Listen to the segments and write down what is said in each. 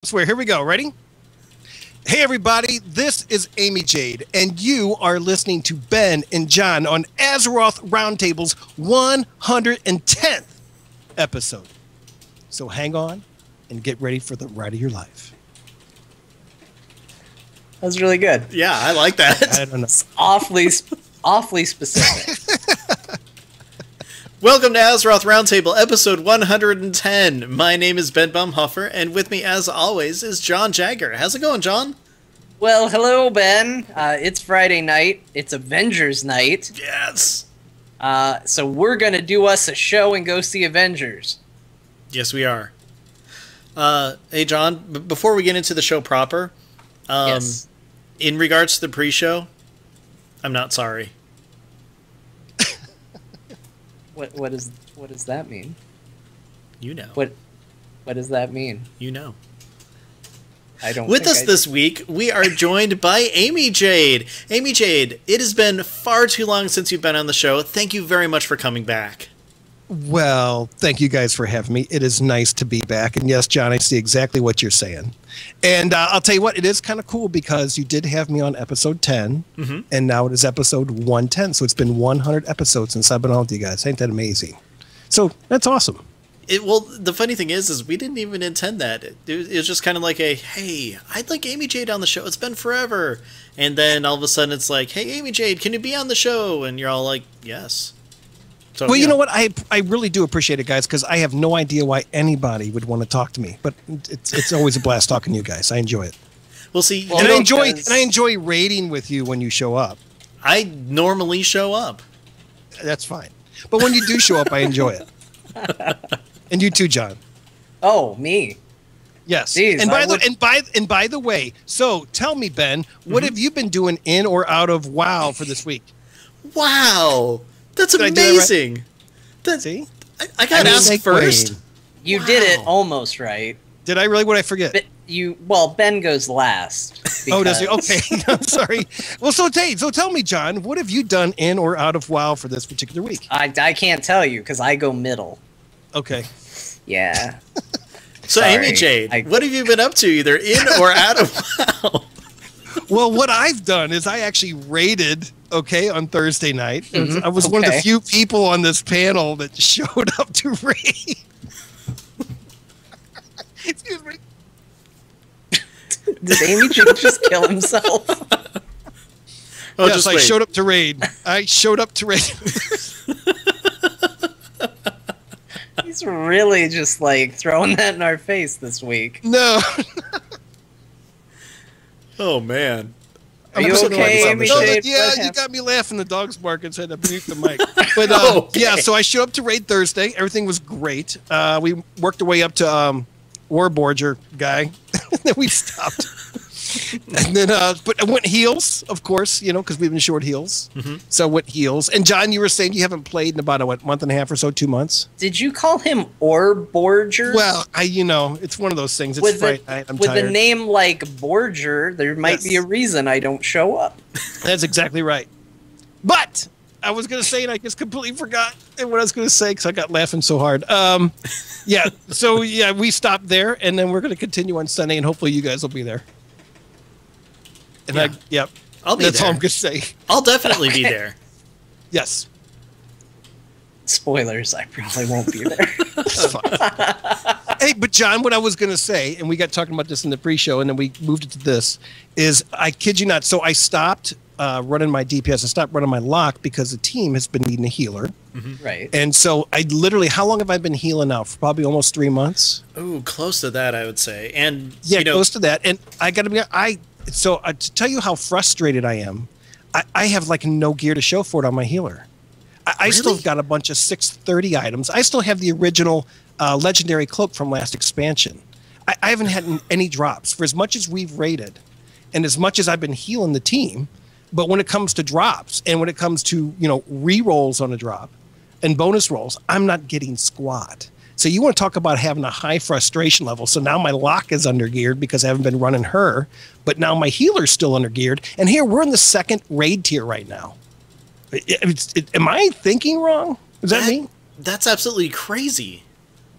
Swear, here we go. Ready? Hey, everybody. This is Amijade, and you are listening to Ben and John on Azeroth Roundtable's 110th episode. So hang on and get ready for the ride of your life. That was really good. Yeah, I like that. I don't know. It's awfully specific. Welcome to Azeroth Roundtable, episode 110. My name is Ben Bumhuffer, and with me, as always, is John Jagger. How's it going, John? Well, hello, Ben. It's Friday night. It's Avengers night. Yes. So we're going to do us a show and go see Avengers. Yes, we are. Hey, John, before we get into the show proper, Yes. in regards to the pre-show, I'm not sorry. What does that mean? You know. What does that mean? You know. I don't. With us this week, we are joined by Amijade. Amijade, it has been far too long since you've been on the show. Thank you very much for coming back. Well, thank you guys for having me. It is nice to be back. And yes, John, I see exactly what you're saying. And I'll tell you what, it is kind of cool because you did have me on episode 10, and now it is episode 110. So it's been 100 episodes since I've been on with you guys. Ain't that amazing? So that's awesome. Well, the funny thing is we didn't even intend that. It was just kind of like hey, I'd like Amijade on the show. It's been forever. And then all of a sudden it's like, hey, Amijade, can you be on the show? And you're all like, yes. So, Well, you know what? I really do appreciate it, guys, because I have no idea why anybody would want to talk to me. But it's always a blast talking to you guys. I enjoy it. We'll see. Well, And no, I enjoy raiding with you when you show up. I normally show up. That's fine. But when you do show up, I enjoy it. And you too, John. Oh, me. Yes. Jeez, and by the way, so tell me, Ben, what have you been doing in or out of WoW for this week? Wow. That's Did I do that right? amazing. See? I got to ask first. You did it almost right. Did I really? What did I forget? But Ben goes last. Oh, does he? because- Okay. I'm sorry. Well, so tell me, John, what have you done in or out of WoW for this particular week? I can't tell you because I go middle. Okay. Yeah. So, Sorry. Amijade, what have you been up to, either in or out of WoW? Well, what I've done is I actually raided, on Thursday night. I was one of the Okay. few people on this panel that showed up to raid. Excuse me. Did Amy just kill himself? Oh, Yes, just I wait. showed up to raid. I showed up to raid. He's really just like throwing that in our face this week. No. Oh, man. Are you I'm so okay, sorry. Amy No, Jade? yeah, What you happened? got me laughing. The dog's barking, so I had to mute the mic. But Okay. yeah, so I showed up to raid Thursday. Everything was great. We worked our way up to Warborger guy. And then we stopped. And then, but I went heals, of course, because we've been short heals. So I went heals. And John, you were saying you haven't played in about a month and a half or so, 2 months. Did you call him Orborger? Well, it's one of those things. It's with Friday night. I'm with tired. a name like Borger, there might be a reason I don't show up. That's exactly right. But I was going to say, and I just completely forgot what I was going to say because I got laughing so hard. Yeah. So, yeah, we stopped there, and then we're going to continue on Sunday, and hopefully you guys will be there. And Yeah. I'll be That's there. all I'm going to say. I'll definitely be there. Yes. Spoilers, I probably won't be there. It's fine. Hey, but John, what I was going to say, and we got talking about this in the pre-show, and then we moved it to this, is I kid you not. So I stopped running my DPS. I stopped running my lock because the team has been needing a healer. Right. And so I literally, how long have I been healing now? For probably almost 3 months. Ooh, close to that, I would say. And, Yeah, close to that. And I got to be, to tell you how frustrated I am, I have like no gear to show for it on my healer. I still Really? got a bunch of 630 items. I still have the original legendary cloak from last expansion. I haven't had any drops for as much as we've raided and as much as I've been healing the team. But when it comes to drops and when it comes to, re-rolls on a drop and bonus rolls, I'm not getting squat. So you want to talk about having a high frustration level. So now my lock is undergeared because I haven't been running her, but now my healer's still undergeared. And here we're in the second raid tier right now. Am I thinking wrong? Is that me? That's absolutely crazy.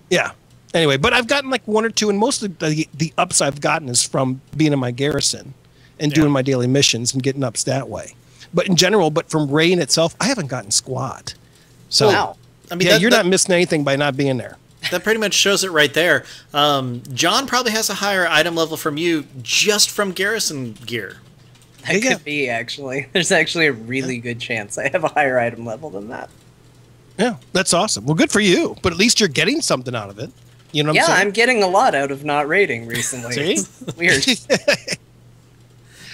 Yeah. Anyway, but I've gotten like 1 or 2, and most of the ups I've gotten is from being in my garrison and doing my daily missions and getting ups that way. But in general, but from raiding itself, I haven't gotten squat. So, Wow. I mean, you're not missing anything by not being there. That pretty much shows it right there. John probably has a higher item level from you just from garrison gear. That could be, actually. There's actually a really good chance I have a higher item level than that. Yeah, that's awesome. Well, good for you. But at least you're getting something out of it. You know what I'm saying? Yeah, I'm getting a lot out of not raiding recently. See? It's weird.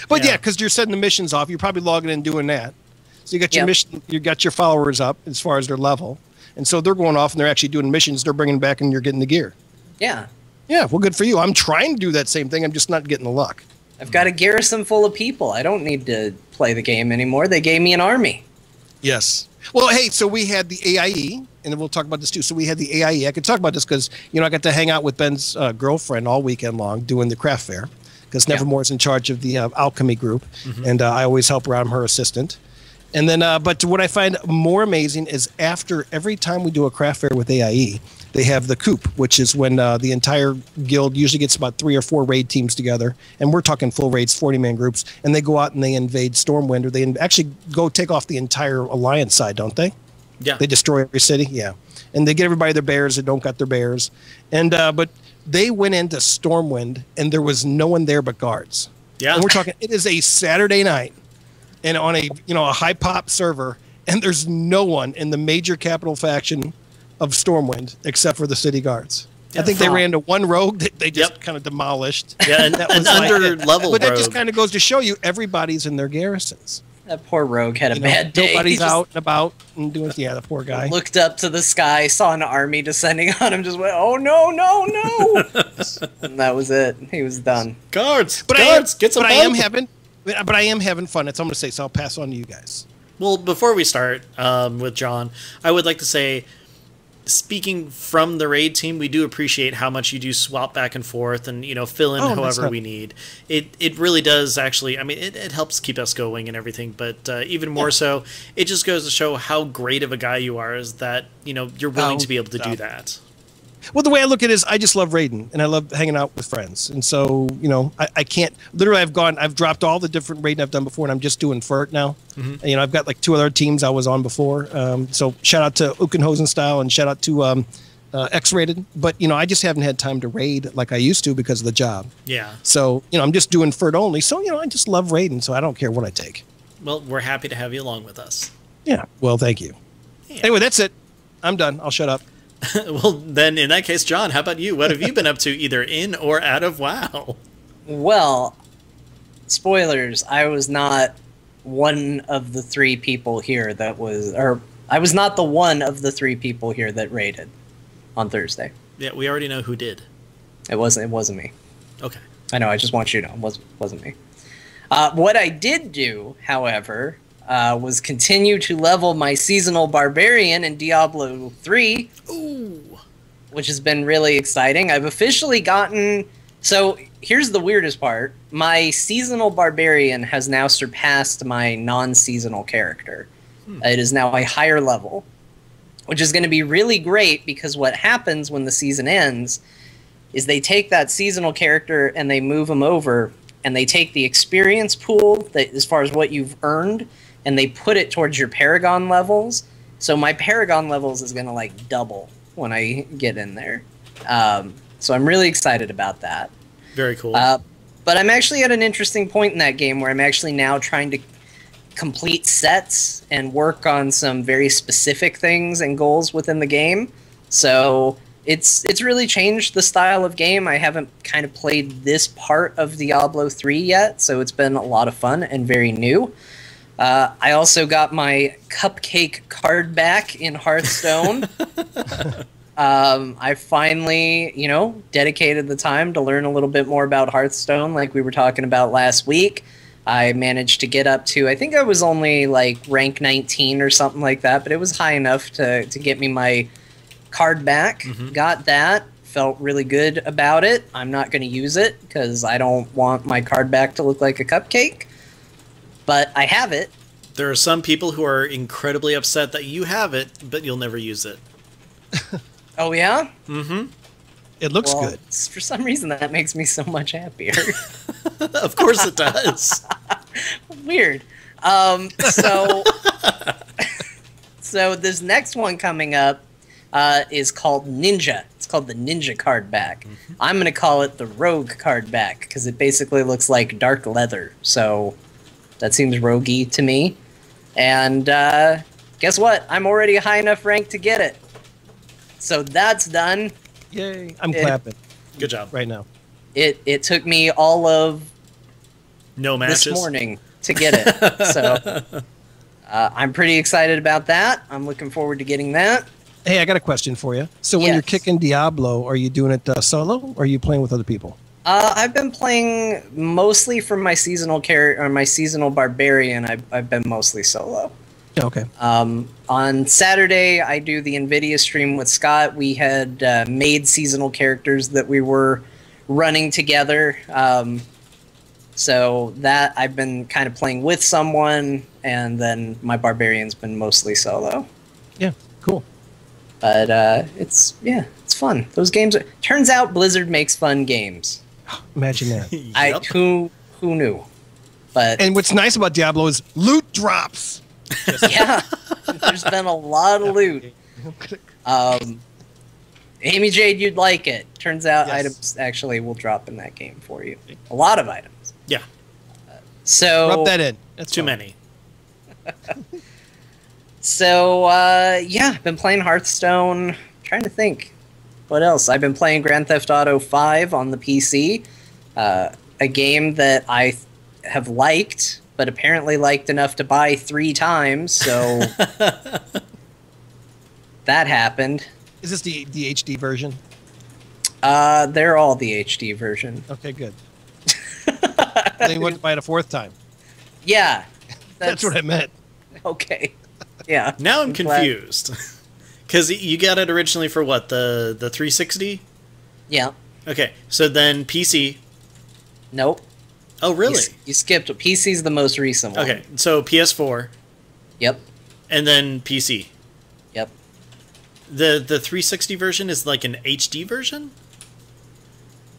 But yeah, because you're setting the missions off. You're probably logging in and doing that. So you got your mission, you got your followers up as far as their level. And so they're going off and they're actually doing missions. They're bringing back and you're getting the gear. Yeah. Yeah, well, good for you. I'm trying to do that same thing. I'm just not getting the luck. I've got a garrison full of people. I don't need to play the game anymore. They gave me an army. Yes. Well, hey, so we had the AIE, and then we'll talk about this too. So we had the AIE. I could talk about this because, I got to hang out with Ben's girlfriend all weekend long doing the craft fair because Nevermore's in charge of the alchemy group, and I always help her out. I'm her assistant. And then, but what I find more amazing is after every time we do a craft fair with AIE, they have the coop, which is when the entire guild usually gets about 3 or 4 raid teams together. And we're talking full raids, 40-man groups. And they go out and they invade Stormwind, or they actually go take off the entire Alliance side, don't they? Yeah. They destroy every city? Yeah. And they get everybody their bears that don't got their bears. And but they went into Stormwind, and there was no one there but guards. Yeah. And we're talking, it is a Saturday night. And on a a high pop server, and there's no one in the major capital faction of Stormwind except for the city guards. I think they ran to one rogue that they just kind of demolished. Yeah, and that was an under-level But that rogue. just kind of goes to show you everybody's in their garrisons. That poor rogue had a bad day. Nobody's He just out and about and doing. Yeah, the poor guy. looked up to the sky, saw an army descending on him, just went, "Oh no, no, no!" And that was it. He was done. Guards, But get some I am help. having. But I am having fun. That's all I'm going to say. So I'll pass on to you guys. Well, before we start with John, I would like to say, speaking from the raid team, we do appreciate how much you do swap back and forth and fill in however we need. It really does actually. I mean, it helps keep us going and everything. But even more so, it just goes to show how great of a guy you are. Is that you're willing to be able to do that. Well, the way I look at it is I just love raiding and I love hanging out with friends. And so, I can't literally I've dropped all the different raiding I've done before and I'm just doing FERT now. And, I've got like 2 other teams I was on before. So shout out to Ukenhosen Style and shout out to X-Rated. But, I just haven't had time to raid like I used to because of the job. Yeah. So, I'm just doing FERT only. So, I just love raiding. So I don't care what I take. Well, we're happy to have you along with us. Yeah. Well, thank you. Yeah. Anyway, that's it. I'm done. I'll shut up. Well, then in that case, John, how about you? What have you been up to either in or out of WoW? Well, spoilers, I was not one of the 3 people here that was, or I was not the one of the 3 people here that raided on Thursday. Yeah, we already know who did. It wasn't me. Okay. I know, I just want you to know, it wasn't me. What I did do, however, was continue to level my seasonal barbarian in Diablo 3. Ooh. Which has been really exciting. I've officially gotten... So, here's the weirdest part. My seasonal barbarian has now surpassed my non-seasonal character. It is now a higher level, which is going to be really great because what happens when the season ends is they take that seasonal character and they move them over, and they take the experience pool, that, as far as what you've earned, and they put it towards your Paragon levels. So my Paragon levels is going to, like, double when I get in there. So I'm really excited about that. Very cool. But I'm actually at an interesting point in that game where I'm actually now trying to complete sets and work on some very specific things and goals within the game. So it's really changed the style of game. I haven't kind of played this part of Diablo 3 yet, so it's been a lot of fun and very new. I also got my cupcake card back in Hearthstone. I finally, dedicated the time to learn a little bit more about Hearthstone like we were talking about last week. I managed to get up to, I think I was only like rank 19 or something like that, but it was high enough to get me my card back. Got that. Felt really good about it. I'm not going to use it because I don't want my card back to look like a cupcake. But I have it. There are some people who are incredibly upset that you have it, but you'll never use it. Oh, yeah? Mm-hmm. It looks Well, good. for some reason, that makes me so much happier. Of course it does. Weird. So, so this next one coming up is called Ninja. It's called the Ninja card back. I'm going to call it the Rogue card back because it basically looks like dark leather. So that seems roguey to me. And guess what? I'm already a high enough rank to get it. So that's done. Yay. I'm clapping Good job. right now. It took me all of No matches. this morning to get it. So I'm pretty excited about that. I'm looking forward to getting that. Hey, I got a question for you. So when Yes. you're kicking Diablo, are you doing it solo or are you playing with other people? I've been playing mostly from my seasonal or my seasonal barbarian. I've been mostly solo. Okay. On Saturday, I do the NVIDIA stream with Scott. We had made seasonal characters that we were running together. So that I've been kind of playing with someone, and then my barbarian's been mostly solo. Yeah, cool. But it's fun. Those games are, turns out Blizzard makes fun games. Imagine that. Yep. Who knew? But And what's nice about Diablo is loot drops. yeah, there's been a lot of loot. Amy Jade, you'd like it. Turns out Yes. items actually will drop in that game for you. A lot of items. Yeah. So Rub that in. That's Too fine. many. So yeah, been playing Hearthstone. Trying to think what else. I've been playing Grand Theft Auto 5 on the PC, a game that I have liked, but apparently liked enough to buy 3 times. So that happened. Is this the HD version? They're all the HD version. Okay, good. Then you wouldn't buy it a 4th time. Yeah, That's what I meant. Okay. Yeah. Now I'm glad- confused. Because you got it originally for what? The 360? Yeah. Okay, so then PC. Nope. Oh, really? You skipped. PC's the most recent one. Okay, so PS4 Yep. and then PC. Yep. The 360 version is like an HD version?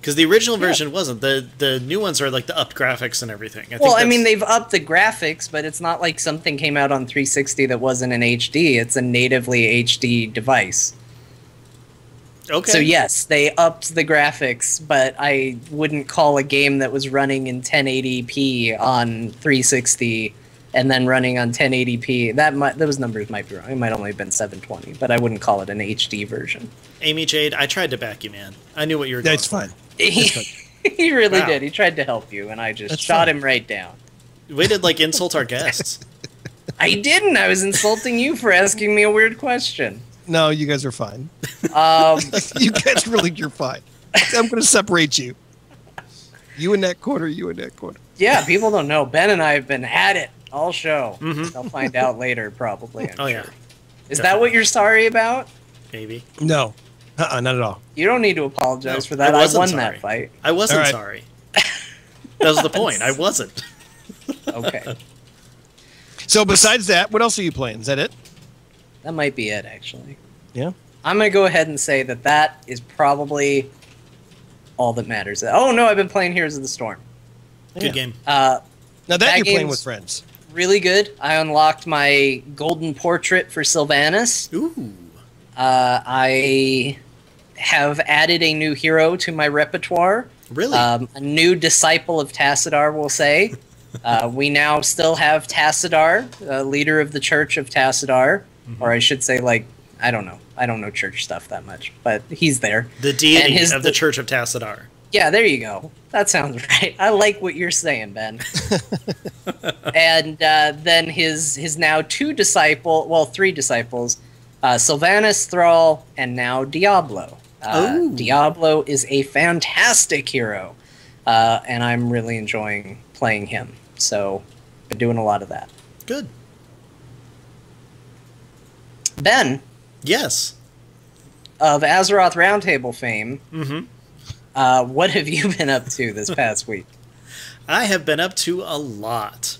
Because the original version wasn't. The new ones are like the upped graphics and everything. Well, I that's- mean, they've upped the graphics, but it's not like something came out on 360 that wasn't an HD. It's a natively HD device. Okay. So yes, they upped the graphics, but I wouldn't call a game that was running in 1080p on 360 and then running on 1080p. Those numbers might be wrong. It might only have been 720, but I wouldn't call it an HD version. Amy Jade, I tried to back you, man. I knew what you were going That's for. fine. He really Wow. did. He tried to help you, and I just That's shot fine. him right down. Way to like insult our guests. I didn't. I was insulting you for asking me a weird question. No, you guys are fine. Um, You guys really, you're fine. I'm going to separate you. You in that corner, you in that corner. yeah, people don't know. Ben and I have been at it all show. They'll find out later, probably. I'm Oh, sure. yeah. Is that what you're sorry about? Maybe. No, not at all. You don't need to apologize No, for that. I I wasn't won sorry. that fight. I wasn't All right. sorry. That was the point. I wasn't. Okay. So besides that, what else are you playing? Is that it? That might be it, actually. Yeah. I'm going to go ahead and say that that is probably all that matters. Oh, no, I've been playing Heroes of the Storm. Good Yeah. game. Now that That you're playing game's- with friends. Really good. I unlocked my golden portrait for Sylvanas. Ooh. I have added a new hero to my repertoire. Really? A new disciple of Tassadar, we'll say. We now still have Tassadar, leader of the Church of Tassadar. Or I should say, like, I don't know. I don't know church stuff that much, but he's there. The deity and of the Church of Tassadar. Yeah, there you go. That sounds right. I like what you're saying, Ben. And then his now three disciples, Sylvanas, Thrall, and now Diablo. Ooh. Diablo is a fantastic hero, and I'm really enjoying playing him. So, been doing a lot of that. Good. Ben, Yes. of Azeroth Roundtable fame, Mm-hmm. what have you been up to this past week? I have been up to a lot.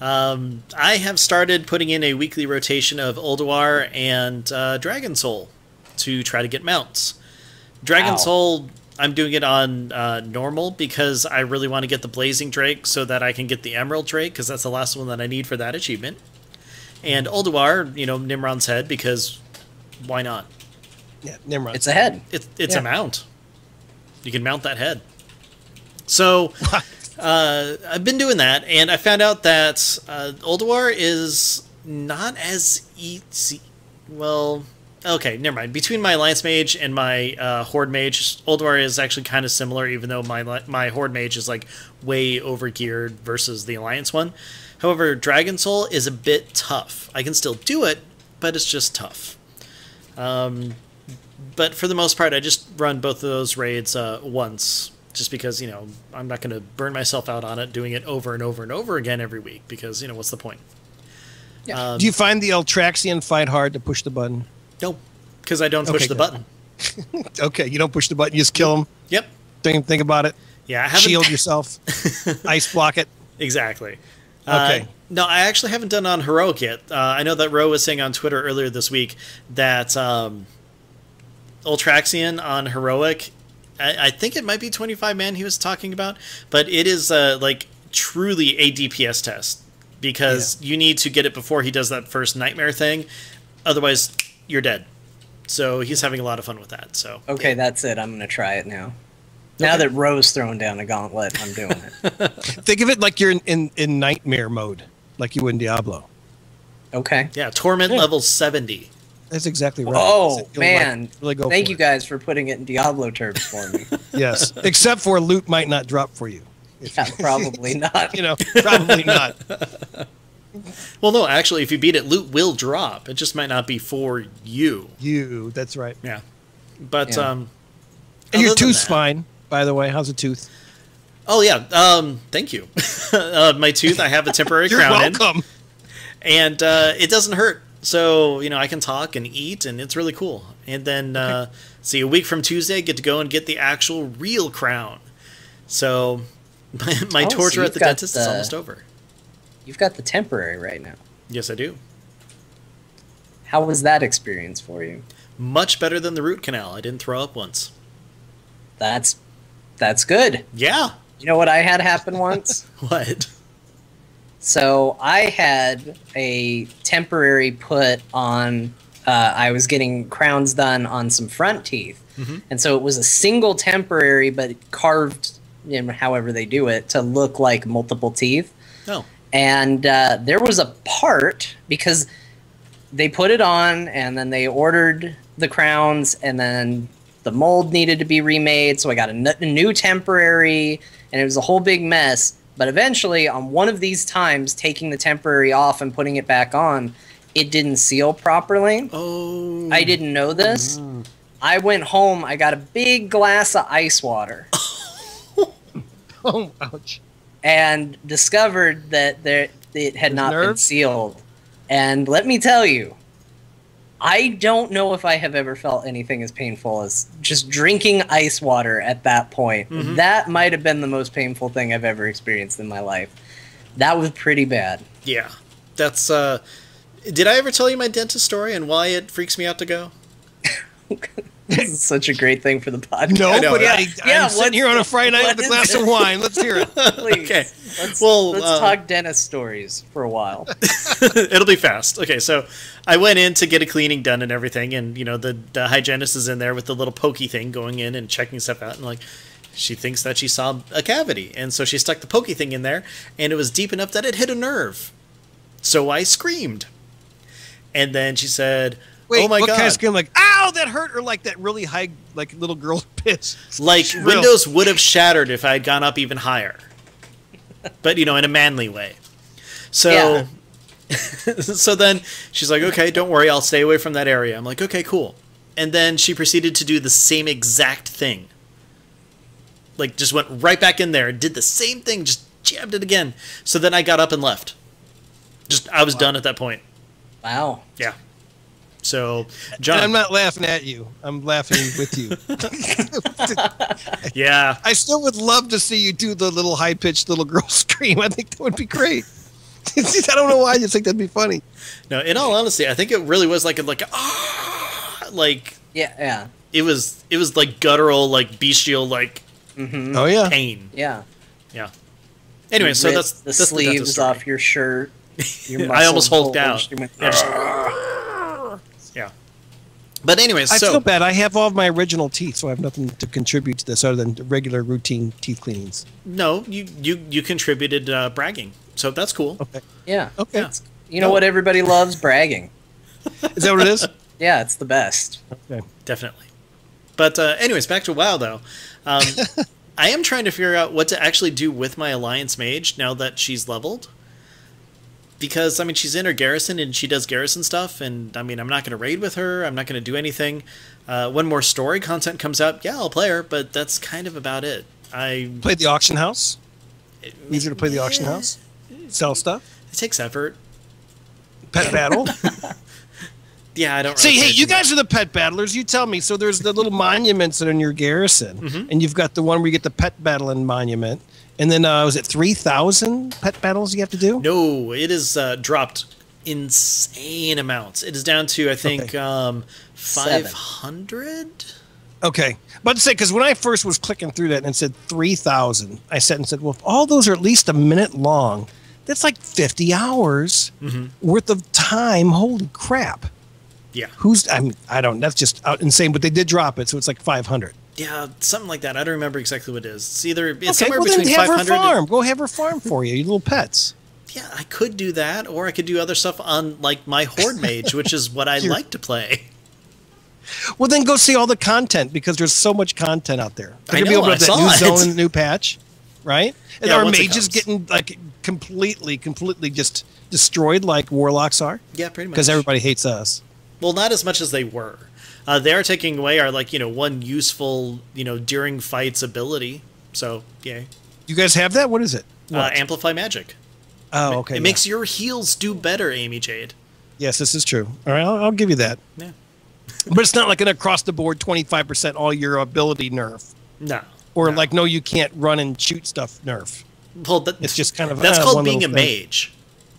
I have started putting in a weekly rotation of Ulduar and Dragon Soul to try to get mounts. Dragon Wow. Soul, I'm doing it on normal because I really want to get the Blazing Drake so that I can get the Emerald Drake, because that's the last one that I need for that achievement. And Ulduar, Nimron's head, because why not? Yeah, Nimrod. It's a head. It's a mount. You can mount that head. So I've been doing that, and I found out that Ulduar is not as easy. Well, okay, never mind. Between my Alliance Mage and my Horde Mage, Ulduar is actually kind of similar, even though my Horde Mage is like way overgeared versus the Alliance one. However, Dragon Soul is a bit tough. I can still do it, but it's just tough. But for the most part, I just run both of those raids once, just because, I'm not going to burn myself out on it, doing it over and over and over again every week, because, what's the point? Yeah. Do you find the Eltraxian fight hard to push the button? No, because I don't push the button. Okay, you don't push the button, you just kill him? Yep. Don't even think about it? Yeah, I haven't... Shield yourself? Ice block it? Exactly. Okay. No, I actually haven't done it on Heroic yet. I know that Ro was saying on Twitter earlier this week that Ultraxian on Heroic, I think it might be 25 man he was talking about, but it is truly a DPS test, because you need to get it before he does that first nightmare thing. Otherwise, you're dead. So he's having a lot of fun with that. So Okay, that's it. I'm going to try it now. Now that Ro's throwing down a gauntlet, I'm doing it. Think of it like you're in nightmare mode, like you would in Diablo. Okay. Yeah, Torment level 70. That's exactly right. Oh, You'll man. really go Thank for you it. guys for putting it in Diablo terms for me. Yes, except for loot might not drop for you. Yeah, probably not. Probably not. Well, no, actually, if you beat it, loot will drop. It just might not be for you. That's right. Yeah. But, Yeah. And your other than tooth's that- fine, by the way. How's the tooth? Oh, yeah. Thank you. My tooth, I have a temporary You're crown in. welcome. And it doesn't hurt. So, I can talk and eat, and it's really cool. And then, see, a week from Tuesday, I get to go and get the actual real crown. So, my Oh, so torture you've at the got dentist is the- almost over. You've got the temporary right now. Yes, I do. How was that experience for you? Much better than the root canal. I didn't throw up once. That's good. Yeah. You know what I had happen once? What? So I had a temporary put on. I was getting crowns done on some front teeth, and so it was a single temporary, but carved, however they do it, to look like multiple teeth. Oh. And there was a part, because they put it on, and then they ordered the crowns, and then the mold needed to be remade, so I got a new temporary, and it was a whole big mess. But eventually, on one of these times, taking the temporary off and putting it back on, it didn't seal properly. Oh. I didn't know this. I went home, I got a big glass of ice water, Oh, ouch. and discovered that it had not been nerve? sealed. And let me tell you, I don't know if I have ever felt anything as painful as just drinking ice water at that point. That might have been the most painful thing I've ever experienced in my life. That was pretty bad. Yeah. That's, did I ever tell you my dentist story and why it freaks me out to go? This is such a great thing for the podcast. No, know, but yeah. I'm sitting here on a Friday night what with a is glass it? of wine. Let's hear it. Please. Okay. Let's Well, talk dentist stories for a while. It'll be fast. Okay, so I went in to get a cleaning done and everything, and the hygienist is in there with the little pokey thing going in and checking stuff out, and she thinks that she saw a cavity, and so she stuck the pokey thing in there, and it was deep enough that it hit a nerve. So I screamed, and then she said, Wait, "Oh my what god!" kind of scream? Like, ow, that hurt, or like that really high, like little girl piss? Like Shrill. windows would have shattered if I had gone up even higher, but in a manly way. So. Yeah. So then she's like, okay, don't worry, I'll stay away from that area. I'm like, okay, cool. And then she proceeded to do the same exact thing. Like, just went right back in there and did the same thing, just jabbed it again. So then I got up and left. I was done at that point. Wow. Yeah. So, And John. I'm not laughing at you. I'm laughing with you. Yeah. I still would love to see you do the little high-pitched little girl scream. I think that would be great. I don't know why. I just think that'd be funny. No, in all honesty, I think it really was like, Yeah, yeah. it was like guttural, like bestial, like Oh yeah. pain. Yeah. Yeah. Anyway, so Rip that's the that's sleeves story. off your shirt. Your I almost muscles hulked out. bulged. You went, Yeah, just- yeah. But anyways, I so feel bad. I have all of my original teeth, so I have nothing to contribute to this other than regular routine teeth cleanings. no, you contributed bragging, so that's cool. Okay. Yeah. Okay. Yeah. You know what everybody loves? Bragging. Is that what it is? Yeah, it's the best. Okay. Definitely. But anyways, back to WoW though. I am trying to figure out what to actually do with my Alliance Mage now that she's leveled. Because, I mean, she's in her garrison and she does garrison stuff, and I mean, I'm not going to raid with her, I'm not going to do anything. When more story content comes out, yeah, I'll play her, but that's kind of about it. I Play the auction house. Easier to play the auction house. Sell stuff. It takes effort. Pet battle. Yeah, I don't See, really hey, play you too much. guys are the pet battlers. You tell me. So there's the little monuments that are in your garrison, and you've got the one where you get the pet battling monument. And then, was it 3,000 pet battles you have to do? No, it is dropped insane amounts. It is down to, I think, 500? Okay. But to say, because when I first was clicking through that and it said 3,000, I sat and said, well, if all those are at least a minute long, that's like 50 hours worth of time. Holy crap. Yeah. I don't, that's just out insane, but they did drop it, so it's like 500. Yeah, something like that. I don't remember exactly what it is. It's either it's Okay, somewhere well between then have her 500 farm. Go have her farm for you, little pets. Yeah, I could do that, or I could do other stuff on like my Horde Mage, which is what I like to play. Well, then go see all the content because there's so much content out there. I They're gonna be know, able I to saw have that new it. zone, new patch, right? And Yeah, our once it mages comes. getting like completely just destroyed like warlocks are Yeah, pretty much. because everybody hates us. Well, not as much as they were. They are taking away our one useful during fights ability. So yay. You guys have that? What is it? What? Amplify magic. Oh, okay. It makes your heals do better, Amijade. Yes, this is true. All right, I'll give you that. Yeah. But it's not like an across the board 25% all your ability nerf, No. or no. like no, you can't run and shoot stuff nerf. Well, It's just kind of that's called one being a little thing. mage.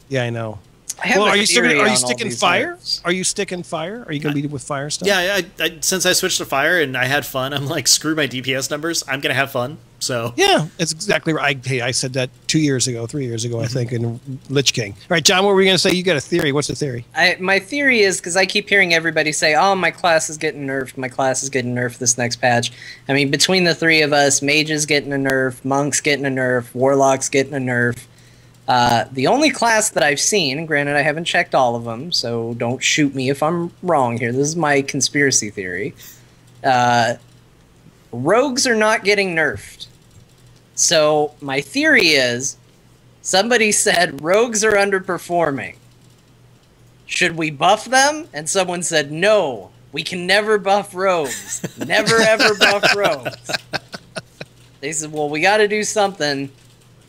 Yeah, I know. I have Well, a are you still theory gonna, are on you all sticking these fire? nerfs. Are you sticking fire? Are you going to be with fire stuff? Yeah, I since I switched to fire and I had fun, I'm like, screw my DPS numbers. I'm gonna have fun. So Yeah, it's exactly right. Hey, I said that 3 years ago, I think, in Lich King. All right, John, what were you going to say? You got a theory. What's the theory? My theory is because I keep hearing everybody say, "Oh, my class is getting nerfed. My class is getting nerfed this next patch." I mean, between the three of us, mages getting a nerf, monks getting a nerf, warlocks getting a nerf. The only class that I've seen, and granted I haven't checked all of them, so don't shoot me if I'm wrong here. This is my conspiracy theory. Rogues are not getting nerfed. So my theory is, somebody said rogues are underperforming. Should we buff them? And someone said, no, we can never buff rogues. Never ever buff rogues. They said, well, we got to do something.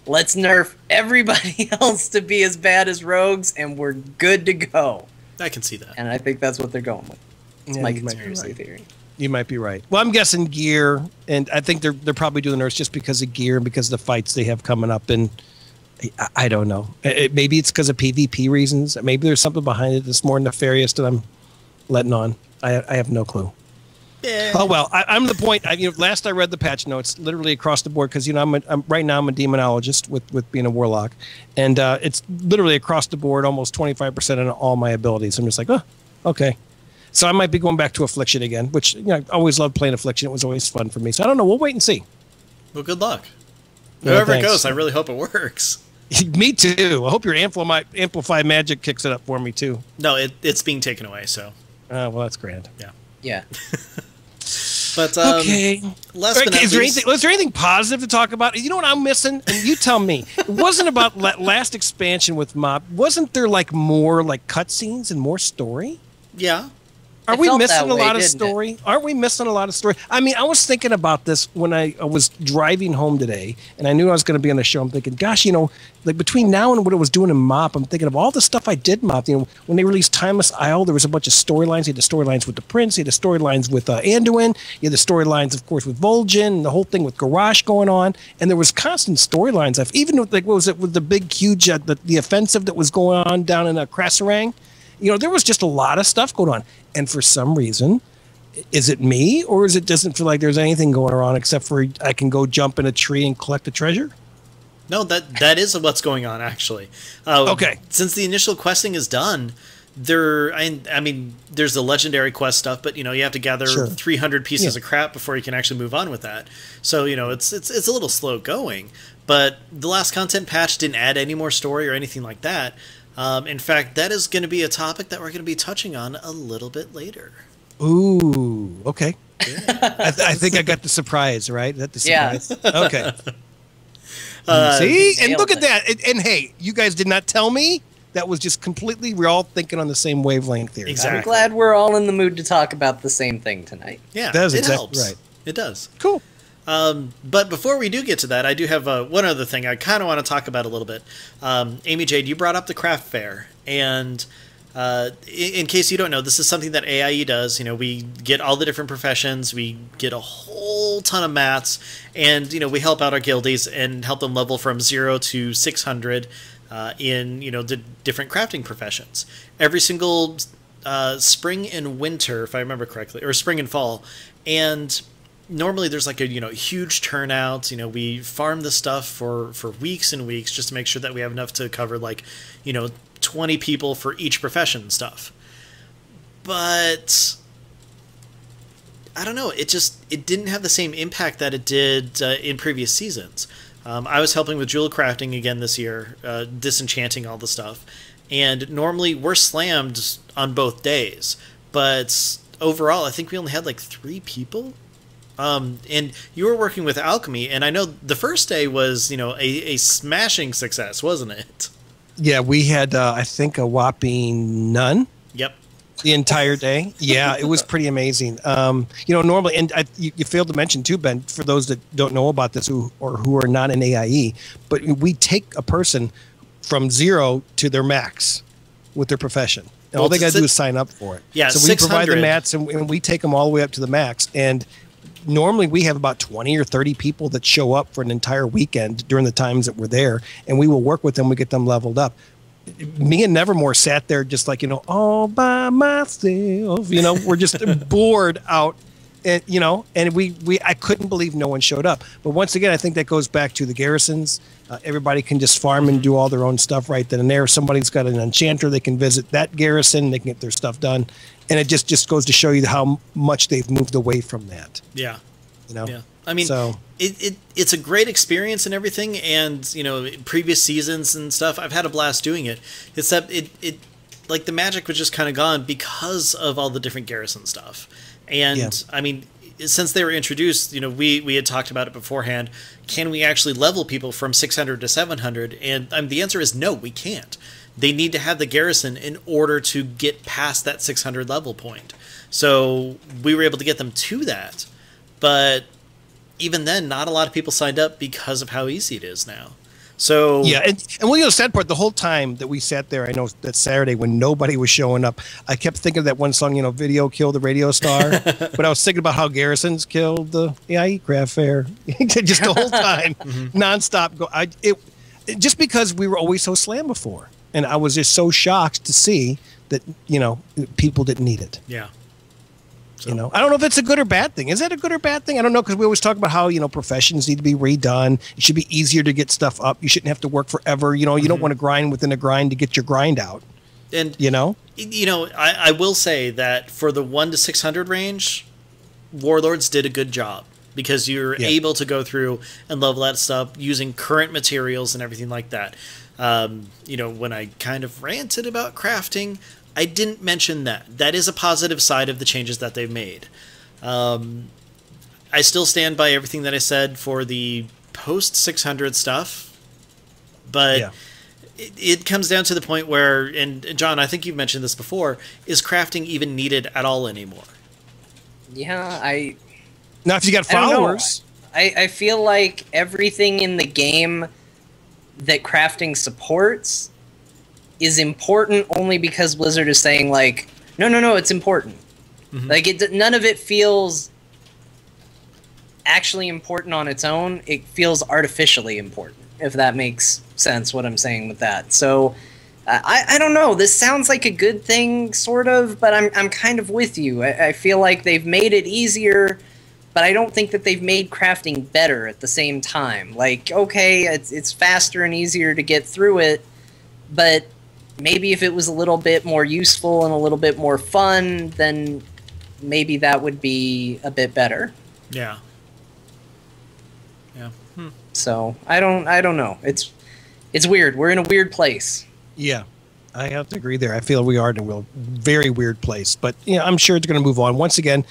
Let's nerf everybody else to be as bad as rogues, and we're good to go. I can see that. And I think that's what they're going with. It's Yeah, my you might be conspiracy right. theory. You might be right. Well, I'm guessing gear, and I think they're probably doing nerfs just because of gear and because of the fights they have coming up. And I don't know. Maybe it's because of PvP reasons. Maybe there's something behind it that's more nefarious than I'm letting on. I have no clue. Yeah. Oh well, I'm the point. Last I read the patch notes, literally across the board, because I'm right now I'm a demonologist with being a warlock, and it's literally across the board, almost 25% on all my abilities. I'm just like, oh, okay. So I might be going back to Affliction again, which I always loved playing Affliction. It was always fun for me. So I don't know. We'll wait and see. Well, good luck. Yeah, Whoever it thanks. goes, I really hope it works. Me too. I hope your Amplify Magic kicks it up for me too. No, it's being taken away, so Well, that's grand. yeah. Yeah. But Okay. last but not Is there least, anything? Was there anything positive to talk about? You know what I'm missing? And you tell me. It wasn't about last expansion with Mob. Wasn't there like more like cutscenes and more story? yeah. Are It we felt missing that a way, lot of didn't it? story? Aren't we missing a lot of story? I mean, I was thinking about this when I was driving home today, and I knew I was going to be on the show. I'm thinking, gosh, like between now and what I was doing in MOP, I'm thinking of all the stuff I did in MOP. When they released Timeless Isle, there was a bunch of storylines. You had the storylines with the Prince, you had the storylines with Anduin, you had the storylines, of course, with Vol'jin, and the whole thing with Garrosh going on, and there was constant storylines. Even with, like, what was it, with the big, huge, the offensive that was going on down in Krasarang? There was just a lot of stuff going on. And for some reason, Is it me, or is it doesn't feel like there's anything going on except for I can go jump in a tree and collect a treasure? No, that is what's going on, actually. Okay. Since the initial questing is done, I mean, there's the legendary quest stuff, but, you know, you have to gather 300 pieces of crap before you can actually move on with that. So, you know, it's a little slow going. But the last content patch didn't add any more story or anything like that. In fact, that is going to be a topic that we're going to be touching on a little bit later. Ooh, okay. Yeah. I think I got the surprise, right? That the surprise? Yeah. Okay. See? And look at that. And hey, you guys did not tell me. That was just completely, we're all thinking on the same wavelength here. Exactly. I'm glad we're all in the mood to talk about the same thing tonight. Yeah, that is it exactly helps. Right. It does. Cool. But before we do get to that, I do have one other thing I kind of want to talk about a little bit. Amijade, you brought up the craft fair, and in case you don't know, this is something that AIE does. You know, we get all the different professions, we get a whole ton of mats, and, you know, we help out our guildies and help them level from 0 to 600 in, you know, the different crafting professions. Every single spring and winter, if I remember correctly, or spring and fall, and normally there's like a, you know, huge turnout. You know, we farm the stuff for weeks and weeks just to make sure that we have enough to cover, like, you know, 20 people for each profession and stuff. But I don't know, it didn't have the same impact that it did in previous seasons. I was helping with jewel crafting again this year, disenchanting all the stuff, and normally we're slammed on both days, but overall I think we only had like 3 people. And you were working with alchemy, and I know the first day was, you know, a smashing success, wasn't it? Yeah, we had I think a whopping none. Yep. The entire day. Yeah, it was pretty amazing. You know, normally, and you failed to mention too, Ben, for those that don't know about this who are not in AIE, but we take a person from 0 to their max with their profession. And all they got to do is sign up for it. Yeah, so we provide the mats, and we take them all the way up to the max. And normally we have about 20 or 30 people that show up for an entire weekend during the times that we're there, and we will work with them. We get them leveled up. Me and Nevermore sat there just like, you know, all by myself, you know, we're just bored out, and, you know, and I couldn't believe no one showed up. But once again, I think that goes back to the garrisons. Everybody can just farm and do all their own stuff right then and there. Somebody's got an enchanter, they can visit that garrison, they can get their stuff done. And it just goes to show you how much they've moved away from that. Yeah. You know? Yeah. I mean, so it's a great experience and everything, and, you know, previous seasons and stuff, I've had a blast doing it. Except it like the magic was just kind of gone because of all the different garrison stuff. And I mean, since they were introduced, you know, we had talked about it beforehand. Can we actually level people from 600 to 700? And the answer is no, we can't. They need to have the garrison in order to get past that 600 level point. So we were able to get them to that, but even then, not a lot of people signed up because of how easy it is now. So yeah, and well, you know, sad part, the whole time that we sat there, I know that Saturday when nobody was showing up, I kept thinking of that one song, you know, Video Killed the Radio Star. But I was thinking about how garrisons killed the AIE craft fair. Just the whole time, nonstop. Just because we were always so slammed before. And I was just so shocked to see that, you know, people didn't need it. Yeah. So. You know, I don't know if it's a good or bad thing. Is that a good or bad thing? I don't know, because we always talk about how, you know, professions need to be redone. It should be easier to get stuff up. You shouldn't have to work forever. You know, you don't want to grind within a grind to get your grind out. And you know, I will say that for the 1 to 600 range, Warlords did a good job, because you're able to go through and level that stuff using current materials and everything like that. You know, when I kind of ranted about crafting, I didn't mention that. That is a positive side of the changes that they've made. I still stand by everything that I said for the post 600 stuff, but it comes down to the point where, and John, I think you've mentioned this before, is crafting even needed at all anymore? Yeah, now if you got followers, I feel like everything in the game that crafting supports is important only because Blizzard is saying, like, no, it's important. Like, none of it feels actually important on its own. It feels artificially important, if that makes sense, what I'm saying with that. So I don't know. This sounds like a good thing, sort of, but I'm kind of with you. I feel like they've made it easier, but I don't think that they've made crafting better at the same time. Like, okay, it's faster and easier to get through it, but maybe if it was a little bit more useful and a little bit more fun, then maybe that would be a bit better. Yeah. Yeah. So I don't know. It's weird. We're in a weird place. Yeah, I have to agree there. I feel we are in a very weird place, but I'm sure it's going to move on. Once again,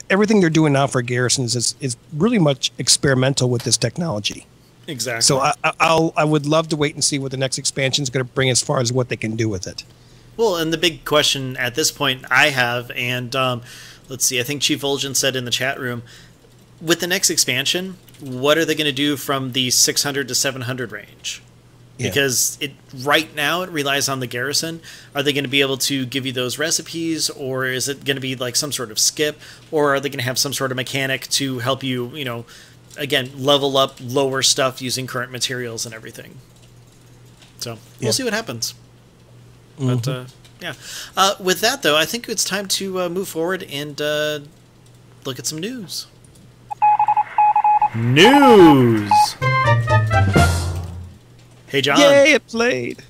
everything they're doing now for garrisons is really much experimental with this technology. Exactly. So I would love to wait and see what the next expansion is going to bring as far as what they can do with it. Well, and the big question at this point I have, and let's see, I think Chief Vol'jin said in the chat room, with the next expansion, what are they going to do from the 600 to 700 range? Because right now it relies on the garrison. Are they going to be able to give you those recipes, or is it going to be like some sort of skip, or are they going to have some sort of mechanic to help you, again, level up lower stuff using current materials and everything? So we'll see what happens. But yeah, with that though, I think it's time to move forward and look at some news. News. Hey, John. Yay, it played.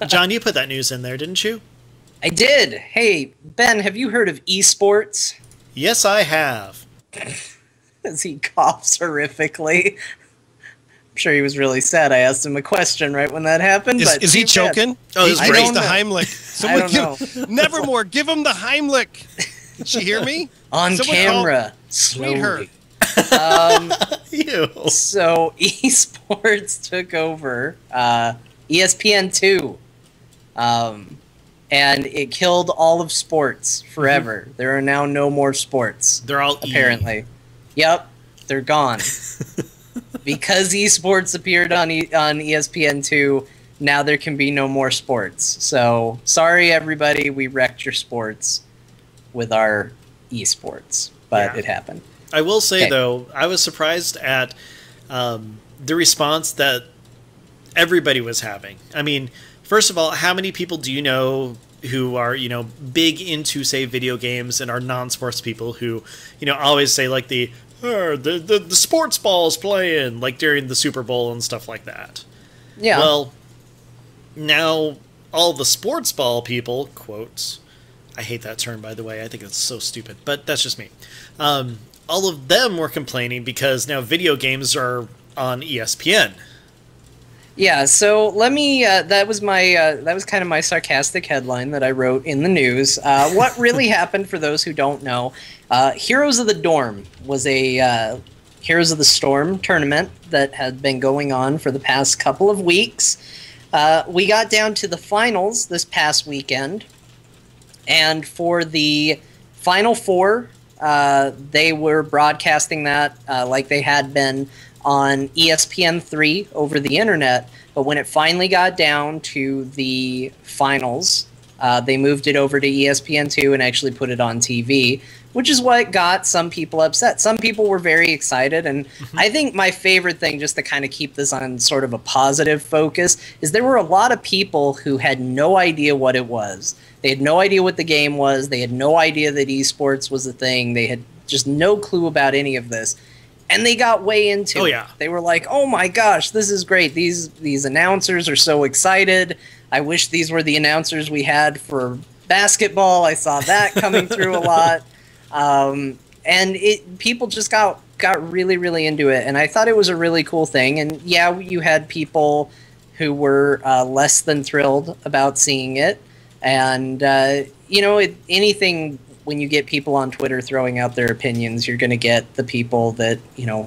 John, you put that news in there, didn't you? I did. Hey, Ben, have you heard of esports? Yes, I have. As he coughs horrifically. I'm sure he was really sad. I asked him a question right when that happened. Is he choking? Oh, he's raised the Heimlich. Someone I don't know. Nevermore, give him the Heimlich. Did she hear me? On camera. Sweetheart. So esports took over ESPN2, and it killed all of sports forever. There are now no more sports. They're all apparently. Yep, they're gone because esports appeared on ESPN2. Now there can be no more sports. So sorry, everybody, we wrecked your sports with our esports, but it happened. I will say, though, I was surprised at the response that everybody was having. I mean, first of all, how many people do you know who are, big into, say, video games and are non-sports people who, always say, like, the sports ball is playing, like, during the Super Bowl and stuff like that? Yeah. Well, now all the sports ball people, quotes, I hate that term, by the way. I think it's so stupid, but that's just me. All of them were complaining because now video games are on ESPN. Yeah, so let me. That was kind of my sarcastic headline that I wrote in the news. What really happened, for those who don't know, Heroes of the Dorm was a Heroes of the Storm tournament that had been going on for the past couple of weeks. We got down to the finals this past weekend, and for the Final Four. They were broadcasting that like they had been on ESPN3 over the internet, but when it finally got down to the finals, they moved it over to ESPN2 and actually put it on TV, which is what got some people upset. Some people were very excited, and I think my favorite thing, just to kind of keep this on sort of a positive focus, is there were a lot of people who had no idea what it was. They had no idea what the game was. They had no idea that esports was a thing. They had just no clue about any of this. And they got way into it. Yeah. They were like, oh my gosh, this is great. These announcers are so excited. I wish these were the announcers we had for basketball. I saw that coming through a lot. And people just got really, really into it. And I thought it was a really cool thing. And yeah, you had people who were less than thrilled about seeing it. And, anything, when you get people on Twitter throwing out their opinions, you're going to get the people that,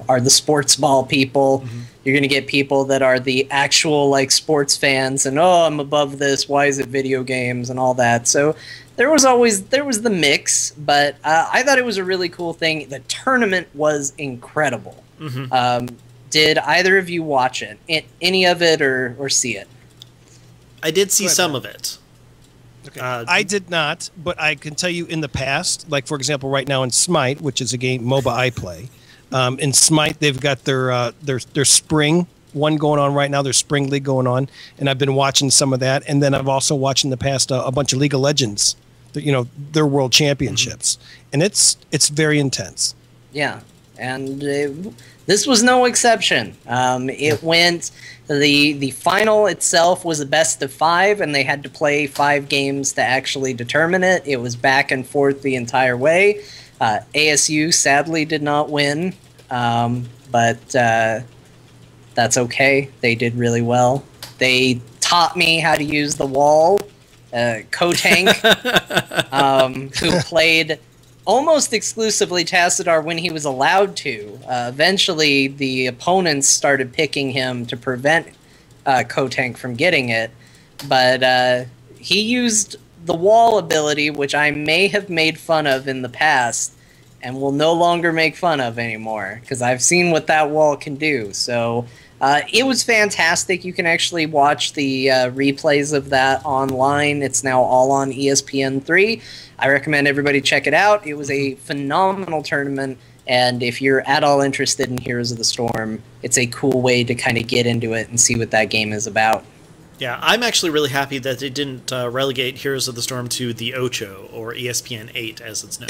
are the sports ball people. Mm-hmm. You're going to get people that are the actual, like, sports fans and, oh, I'm above this. Why is it video games and all that? So there was the mix, but I thought it was a really cool thing. The tournament was incredible. Mm-hmm. Did either of you watch it? Any of it or see it? I did see some of it. Okay. I did not, but I can tell you in the past, like for example, right now in Smite, which is a game MOBA I play, in Smite they've got their spring one going on right now. There's Spring League going on, and I've been watching some of that. And then I've also watched in the past a bunch of League of Legends, their world championships, and it's very intense. Yeah, and this was no exception. It went. The final itself was a best of 5, and they had to play 5 games to actually determine it. It was back and forth the entire way. ASU sadly did not win, but that's okay. They did really well. They taught me how to use the wall. Kotank, who played almost exclusively Tassadar when he was allowed to. Eventually, the opponents started picking him to prevent Kotank from getting it. But he used the wall ability, which I may have made fun of in the past, and will no longer make fun of anymore, because I've seen what that wall can do. So it was fantastic. You can actually watch the replays of that online. It's now all on ESPN3. I recommend everybody check it out. It was a phenomenal tournament, and if you're at all interested in Heroes of the Storm, it's a cool way to kind of get into it and see what that game is about. Yeah, I'm actually really happy that they didn't relegate Heroes of the Storm to the Ocho, or ESPN 8 as it's known.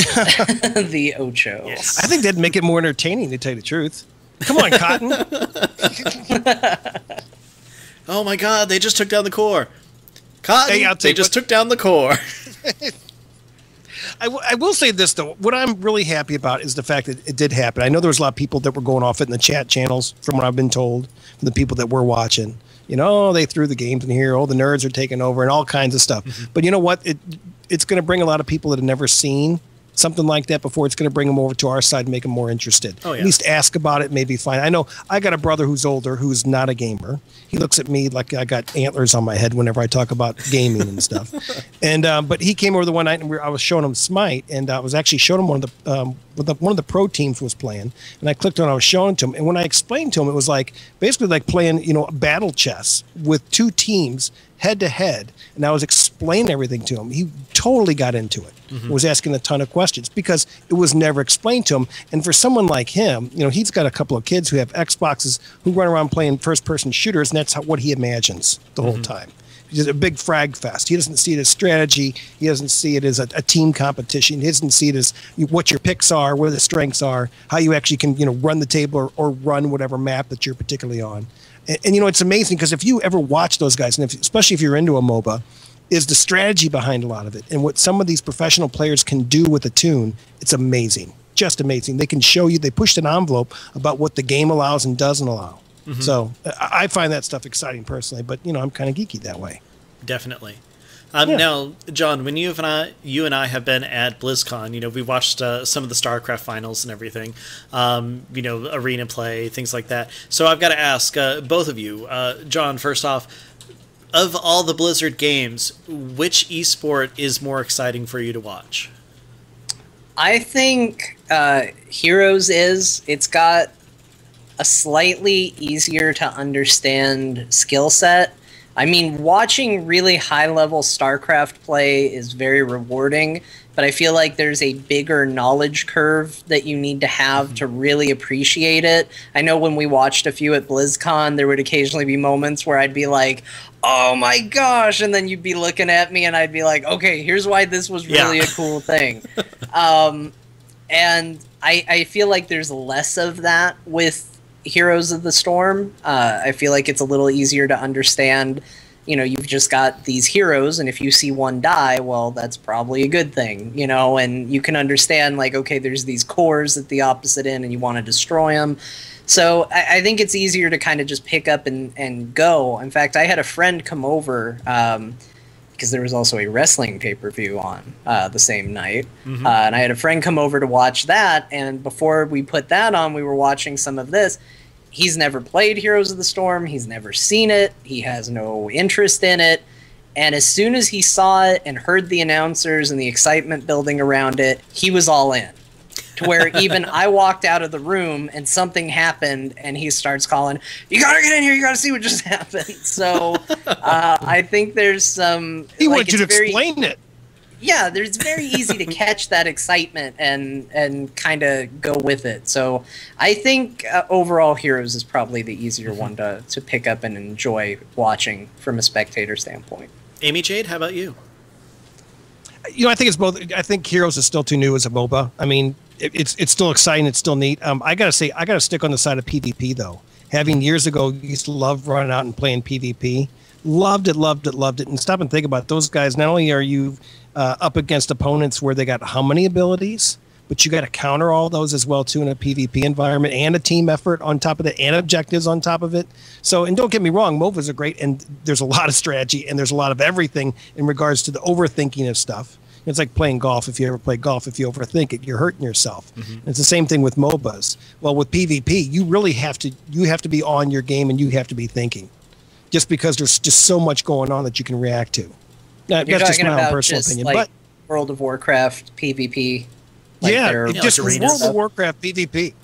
The Ocho. Yes. I think that'd make it more entertaining, to tell you the truth. Come on, Cotton. Oh my god, they just took down the core. Cotton, Hey, they just took down the core. I will say this, though. What I'm really happy about is the fact that it did happen. I know there was a lot of people that were going off it in the chat channels, from what I've been told, from the people that were watching. They threw the games in here. Oh, the nerds are taking over and all kinds of stuff. Mm-hmm. But you know what? It's going to bring a lot of people that have never seen something like that before. It's going to bring them over to our side and make them more interested. Oh, yeah. At least ask about it, maybe find. I know I got a brother who's older who's not a gamer. He looks at me like I got antlers on my head whenever I talk about gaming and stuff. And but he came over the one night and I was showing him Smite, and I was actually showing him one of the pro teams was playing, and I clicked on it, I was showing it to him, and when I explained to him, it was like basically like playing battle chess with 2 teams head to head, and I was explaining everything to him. He totally got into it. Mm-hmm. Was asking a ton of questions because it was never explained to him. And for someone like him, he's got a couple of kids who have Xboxes who run around playing first-person shooters, and that's what he imagines the whole time. He's a big frag fest. He doesn't see it as strategy. He doesn't see it as a team competition. He doesn't see it as what your picks are, where the strengths are, how you actually can run the table or run whatever map that you're particularly on. And it's amazing because if you ever watch those guys, and especially if you're into a MOBA, is the strategy behind a lot of it. And what some of these professional players can do with a tune, it's amazing. Just amazing. They can show you, they pushed an envelope about what the game allows and doesn't allow. Mm-hmm. So I find that stuff exciting personally, but I'm kind of geeky that way. Definitely. Now, John, when you and I have been at BlizzCon, we watched some of the StarCraft finals and everything, arena play, things like that. So I've got to ask both of you, John, first off, of all the Blizzard games, which esport is more exciting for you to watch? I think Heroes is. It's got a slightly easier to understand skill set. I mean, watching really high-level StarCraft play is very rewarding, but I feel like there's a bigger knowledge curve that you need to have to really appreciate it. I know when we watched a few at BlizzCon, there would occasionally be moments where I'd be like, oh my gosh, and then you'd be looking at me and I'd be like, okay, here's why this was really a cool thing. And I feel like there's less of that with Heroes of the Storm. I feel like it's a little easier to understand. You've just got these heroes, and if you see one die, well, that's probably a good thing, and you can understand, like, okay, there's these cores at the opposite end, and you want to destroy them. So I think it's easier to kind of just pick up and go. In fact, I had a friend come over, because there was also a wrestling pay-per-view on the same night. Mm-hmm. And I had a friend come over to watch that, and before we put that on, we were watching some of this. He's never played Heroes of the Storm. He's never seen it. He has no interest in it. And as soon as he saw it and heard the announcers and the excitement building around it, he was all in. To where even I walked out of the room and something happened and he starts calling, you gotta get in here, you gotta see what just happened. So I think there's some... He wanted you to explain it. yeah, it's very easy to catch that excitement and kind of go with it. So I think overall Heroes is probably the easier one to pick up and enjoy watching from a spectator standpoint. Amijade, how about you? I think it's both. I think Heroes is still too new as a MOBA. I mean, it's still exciting. It's still neat. I got to say, I got to stick on the side of PvP, though. Having years ago, used to love running out and playing PvP. Loved it. And stop and think about it. Those guys. Not only are you up against opponents where they got how many abilities, but you got to counter all those as well too in a PvP environment, and a team effort on top of it, and objectives on top of it. So, and don't get me wrong, MOBAs are great, and there's a lot of strategy and there's a lot of everything in regards to the overthinking of stuff. It's like playing golf. If you ever play golf, if you overthink it, you're hurting yourself. And it's the same thing with MOBAs. Well, with PvP, you really have to be on your game, and you have to be thinking, just because there's just so much going on that you can react to. That's just my own personal opinion. Like but World of Warcraft PvP. Just World of Warcraft PvP.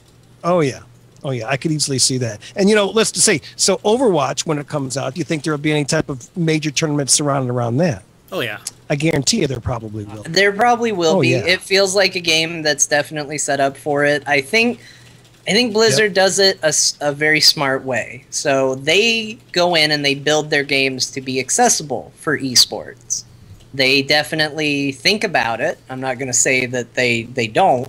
Oh yeah, I could easily see that. And let's just say, so Overwatch, when it comes out, do you think there will be any type of major tournaments surrounded around that? Oh yeah, I guarantee you there probably will. There probably will be. Yeah. It feels like a game that's definitely set up for it. I think Blizzard does it a very smart way. So they go in and they build their games to be accessible for esports. They definitely think about it. I'm not going to say that they don't,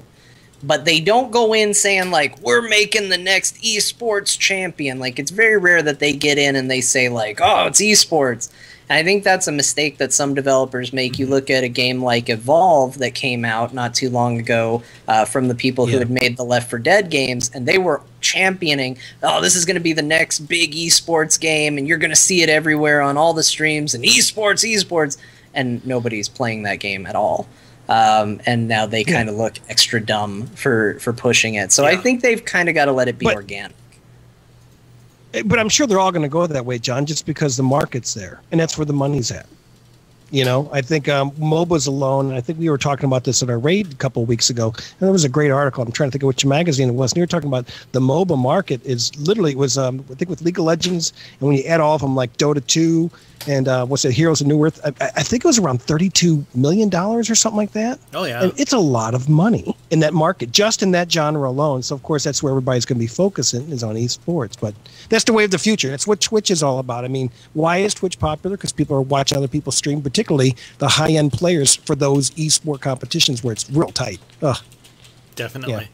but they don't go in saying like, we're making the next esports champion. Like, it's very rare that they get in and they say like, oh, it's esports. And I think that's a mistake that some developers make. You look at a game like Evolve that came out not too long ago from the people who had made the Left 4 Dead games, and they were championing, oh, this is going to be the next big esports game, and you're going to see it everywhere on all the streams, and esports, and nobody's playing that game at all. And now they kind of look extra dumb for pushing it. So I think they've kind of got to let it be organic. But I'm sure they're all going to go that way, John, just because the market's there, and that's where the money's at. I think MOBAs alone, and I think we were talking about this at our raid a couple of weeks ago, and there was a great article. I'm trying to think of which magazine it was. And we were talking about the MOBA market is literally, I think with League of Legends, and when you add all of them, like Dota 2 and Heroes of New Earth, I think it was around $32 million or something like that. Oh, yeah. And it's a lot of money in that market, just in that genre alone. So, of course, that's where everybody's going to be focusing, is on esports. But that's the way of the future. That's what Twitch is all about. I mean, why is Twitch popular? Because people are watching other people stream, particularly the high-end players for those esport competitions where it's real tight. Ugh. Definitely.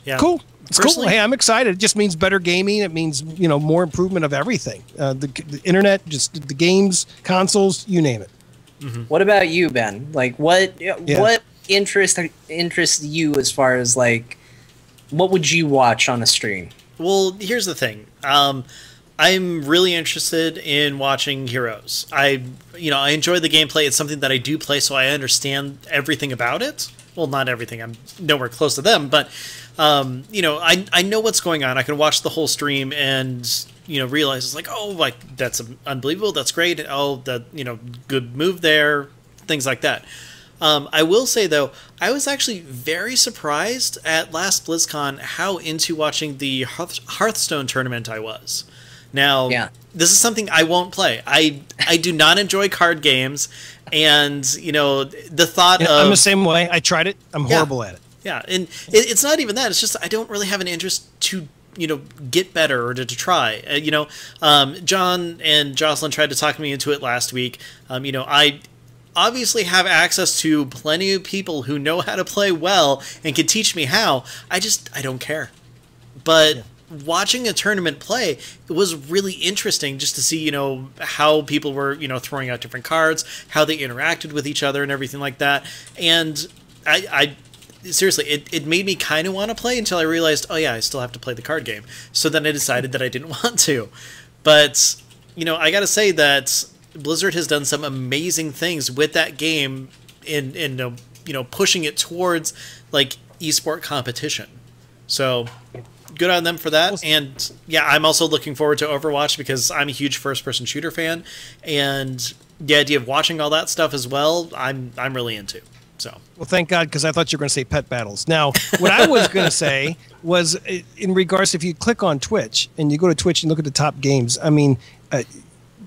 Yeah. Cool. It's cool. Hey, I'm excited. It just means better gaming. It means, more improvement of everything. The internet, just the games, consoles, you name it. What about you, Ben? Like, what interests you as far as, like, what would you watch on a stream? Well, here's the thing. I'm really interested in watching Heroes. I enjoy the gameplay. It's something that I do play, so I understand everything about it. Well, not everything. I'm nowhere close to them, but I know what's going on. I can watch the whole stream and realize it's like, oh, like that's unbelievable. That's great. Oh, that good move there. Things like that. I will say though, I was actually very surprised at last BlizzCon how into watching the Hearthstone tournament I was. Now, this is something I won't play. I do not enjoy card games, and the thought of I'm the same way. I tried it. I'm horrible at it. Yeah, and it's not even that. It's just I don't really have an interest to get better or to try. John and Jocelyn tried to talk me into it last week. I obviously have access to plenty of people who know how to play well and can teach me how. I don't care. But watching a tournament play, it was really interesting just to see, how people were, throwing out different cards, how they interacted with each other and everything like that. And I seriously, it made me kind of want to play until I realized, oh yeah, I still have to play the card game. So then I decided that I didn't want to. But, I got to say that Blizzard has done some amazing things with that game in pushing it towards like esport competition. So good on them for that. And yeah, I'm also looking forward to Overwatch because I'm a huge first-person shooter fan, and the idea of watching all that stuff as well, I'm really into. So well, thank God, because I thought you were going to say pet battles. Now, what I was going to say was in regards to if you click on Twitch and you go to Twitch and look at the top games, I mean,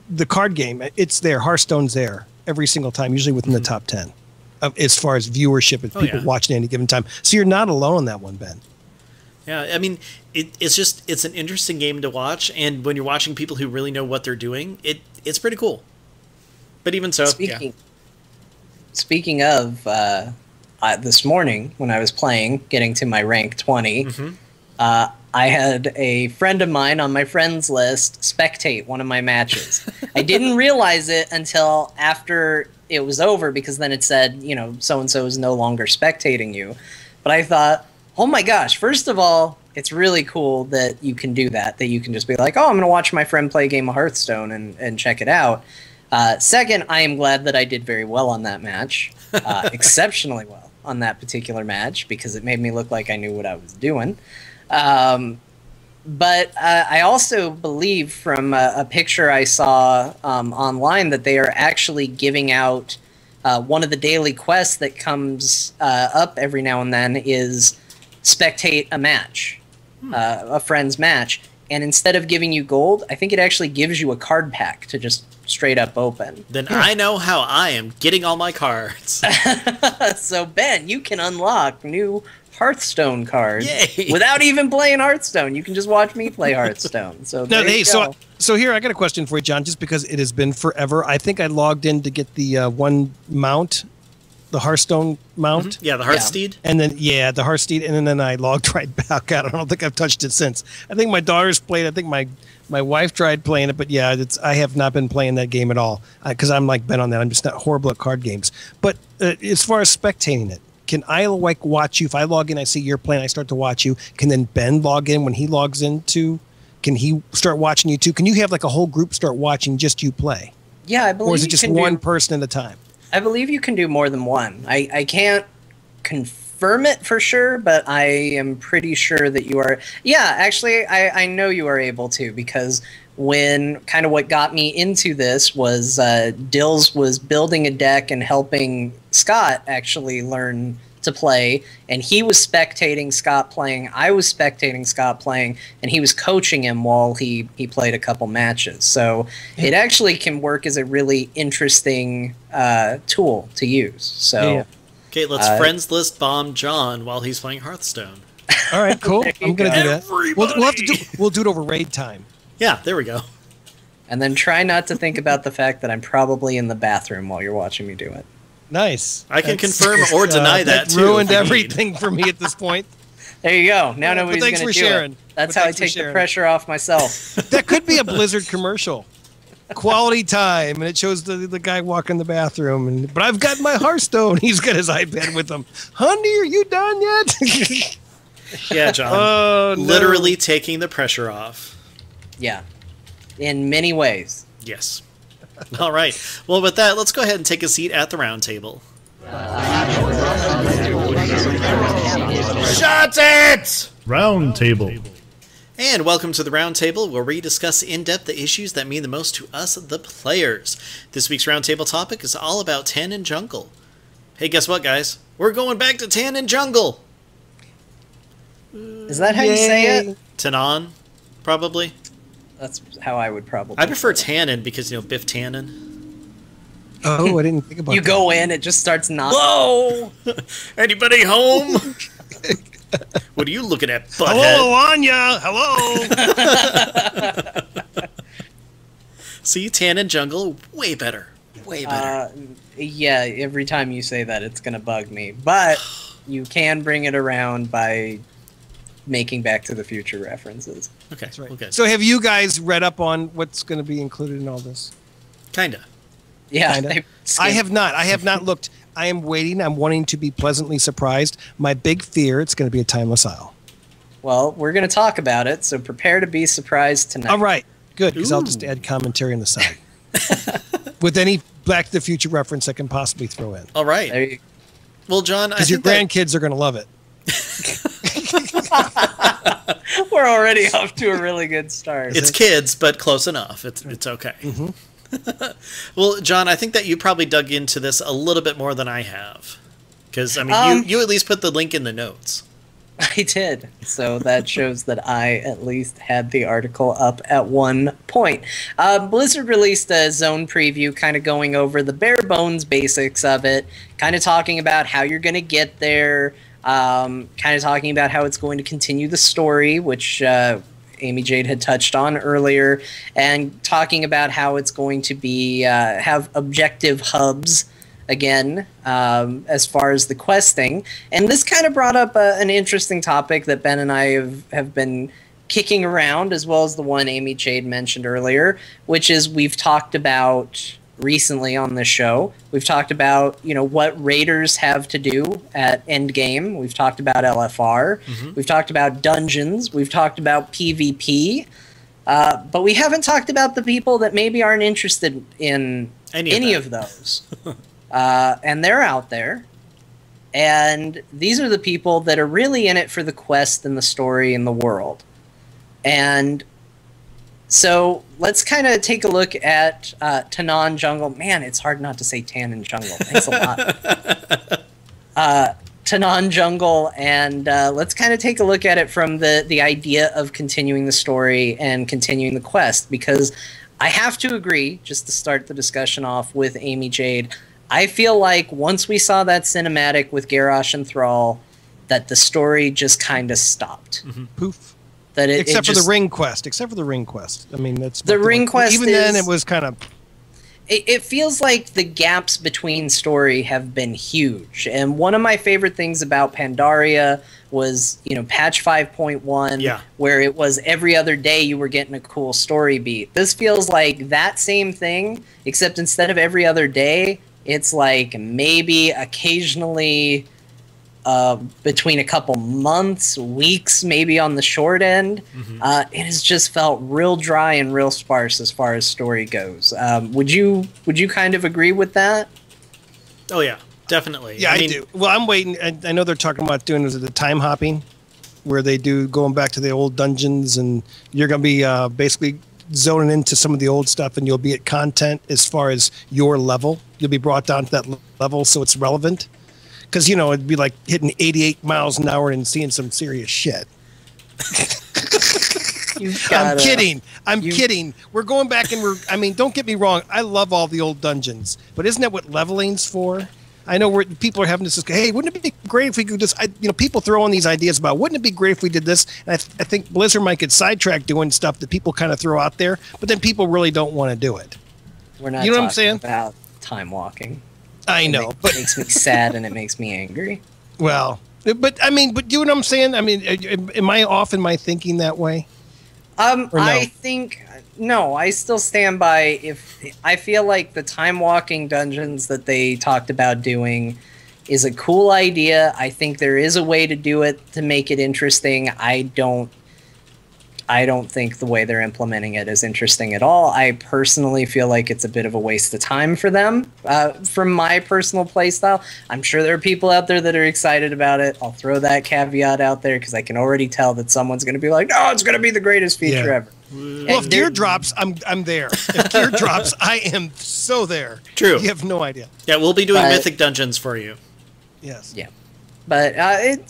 the card game, it's there. Hearthstone's there every single time, usually within the top 10. as far as viewership and people watching at any given time. So you're not alone on that one, Ben. Yeah, I mean, it's an interesting game to watch, and when you're watching people who really know what they're doing, it's pretty cool. But even so, Speaking of, this morning when I was playing, getting to my rank 20, I had a friend of mine on my friends list spectate one of my matches. I didn't realize it until after it was over, because then it said, you know, so-and-so is no longer spectating you. But I thought, oh my gosh, first of all, it's really cool that you can do that you can just be like, oh, I'm going to watch my friend play a game of Hearthstone and check it out. Second, I am glad that I did very well on that match, exceptionally well on that particular match, because it made me look like I knew what I was doing. But I also believe from a picture I saw online that they are actually giving out one of the daily quests that comes up every now and then is spectate a match, a friend's match. And instead of giving you gold, I think it actually gives you a card pack to just straight up open. Then I know how I am getting all my cards. So, Ben, you can unlock new Hearthstone cards. Yay. Without even playing Hearthstone. You can just watch me play Hearthstone. So no, hey, so here I got a question for you, John. Just because it has been forever, I think I logged in to get the one mount, the Hearthstone mount. Mm-hmm. Yeah, the Hearthsteed. And then the Hearthsteed, and then I logged right back out. I don't think I've touched it since. I think my daughter's played. I think my wife tried playing it, but yeah, I have not been playing that game at all because I'm like Ben on that. I'm just not horrible at card games. But as far as spectating it, can I like watch you? If I log in, I see you're playing, I start to watch you. Can then Ben log in when he logs in too? Can he start watching you too? Can you have like a whole group start watching just you play? Yeah, I believe. Or is it just one person at a time? I believe you can do more than one. I can't confirm it for sure, but I am pretty sure that you are. Yeah, actually, I know you are able to, because when kind of what got me into this was Dills was building a deck and helping Scott actually learn to play, and he was spectating Scott playing, I was spectating Scott playing, and he was coaching him while he played a couple matches. So it actually can work as a really interesting tool to use. So okay, let's friends list bomb John while he's playing Hearthstone. All right, cool. I'm gonna do that. We'll have to we'll do it over raid time. Yeah, there we go. And then try not to think about the fact that I'm probably in the bathroom while you're watching me do it. Nice. I can confirm or deny that too. Ruined everything for me at this point. There you go. Now nobody's going to do sharing. it. That's how I take the pressure off myself. That could be a Blizzard commercial. Quality time, and it shows the guy walking the bathroom. But I've got my Hearthstone. He's got his iPad with him. Honey, are you done yet? Yeah, John. Oh, no. Literally taking the pressure off. Yeah. In many ways. Yes. All right. Well, with that, let's go ahead and take a seat at the round table. Shut it! Round table. And welcome to the round table, where we discuss in depth the issues that mean the most to us, the players. This week's round table topic is all about Tan and Jungle. Hey, guess what, guys? We're going back to Tan and Jungle. Is that how you say it? Tanan, probably. That's how I would probably. I prefer Tannen because, Biff Tannen. Oh, I didn't think about that. You go in, it just starts knocking. Whoa! Anybody home? What are you looking at, butthead? Hello, Anya! Hello! See, Tannen Jungle, way better. Way better. Yeah, every time you say that, it's going to bug me. But you can bring it around by making Back to the Future references. Okay, that's right. Okay. So have you guys read up on what's going to be included in all this? Kinda. Yeah. Kinda. I have not. I have not looked. I am waiting. I'm wanting to be pleasantly surprised. My big fear, it's going to be a Timeless Isle. Well, we're going to talk about it, so prepare to be surprised tonight. All right. Good, because I'll just add commentary on the side. With any Back to the Future reference I can possibly throw in. All right. Well, John, because your grandkids are going to love it. We're already off to a really good start. It's kids, but close enough. It's okay. Mm-hmm. Well, John, I think that you probably dug into this a little bit more than I have. Because, I mean, you at least put the link in the notes. I did. So that shows that I at least had the article up at one point. Blizzard released a zone preview kind of going over the bare bones basics of it, kind of talking about how you're going to get there, kind of talking about how it's going to continue the story, which Amijade had touched on earlier, and talking about how it's going to be have objective hubs again, as far as the questing. And this kind of brought up an interesting topic that Ben and I have been kicking around, as well as the one Amijade mentioned earlier, which is we've talked about recently on the show. We've talked about, what raiders have to do at endgame. We've talked about LFR. Mm-hmm. We've talked about dungeons. We've talked about PvP. But we haven't talked about the people that maybe aren't interested in any of those. And they're out there. And these are the people that are really in it for the quest and the story and the world. And so let's kind of take a look at Tanan Jungle. Man, it's hard not to say Tanan Jungle. Thanks a lot. Tanan Jungle, and let's kind of take a look at it from the idea of continuing the story and continuing the quest. Because I have to agree, just to start the discussion off with Amijade, I feel like once we saw that cinematic with Garrosh and Thrall, that the story just kind of stopped. Mm-hmm. Poof. That except for the ring quest. I mean, that's the ring quest. Even then, it was kind of. It feels like the gaps between story have been huge, and one of my favorite things about Pandaria was, patch 5.1, where it was every other day you were getting a cool story beat. This feels like that same thing, except instead of every other day, it's like maybe occasionally between a couple months, weeks, maybe on the short end. Mm-hmm. It has just felt real dry and real sparse as far as story goes. Would you kind of agree with that? Oh yeah, definitely. Yeah, I do. Well, I'm waiting. I know they're talking about doing the time hopping, where they do going back to the old dungeons, and you're going to be basically zoning into some of the old stuff, and you'll be at content as far as your level. You'll be brought down to that level, so it's relevant. Because, it'd be like hitting 88 miles an hour and seeing some serious shit. I'm kidding. We're going back and don't get me wrong. I love all the old dungeons. But isn't that what leveling's for? I know people are having this, hey, wouldn't it be great if we could just, people throw in these ideas about, wouldn't it be great if we did this? And I think Blizzard might get sidetracked doing stuff that people kind of throw out there, but then people really don't want to do it. We're not talking what I'm saying? About time walking. I know, but it makes me sad and it makes me angry. Well, but you know what I'm saying? I mean, am I off in my thinking that way? No? I think no. I still stand by. If I feel like the time walking dungeons that they talked about doing is a cool idea. I think there is a way to do it to make it interesting. I don't think the way they're implementing it is interesting at all. I personally feel like it's a bit of a waste of time for them, from my personal playstyle. I'm sure there are people out there that are excited about it. I'll throw that caveat out there because I can already tell that someone's going to be like, no, it's going to be the greatest feature ever. Well, if gear drops, I'm there. If gear drops, I am so there. True. You have no idea. Yeah, we'll be doing mythic dungeons for you. Yes. Yeah. But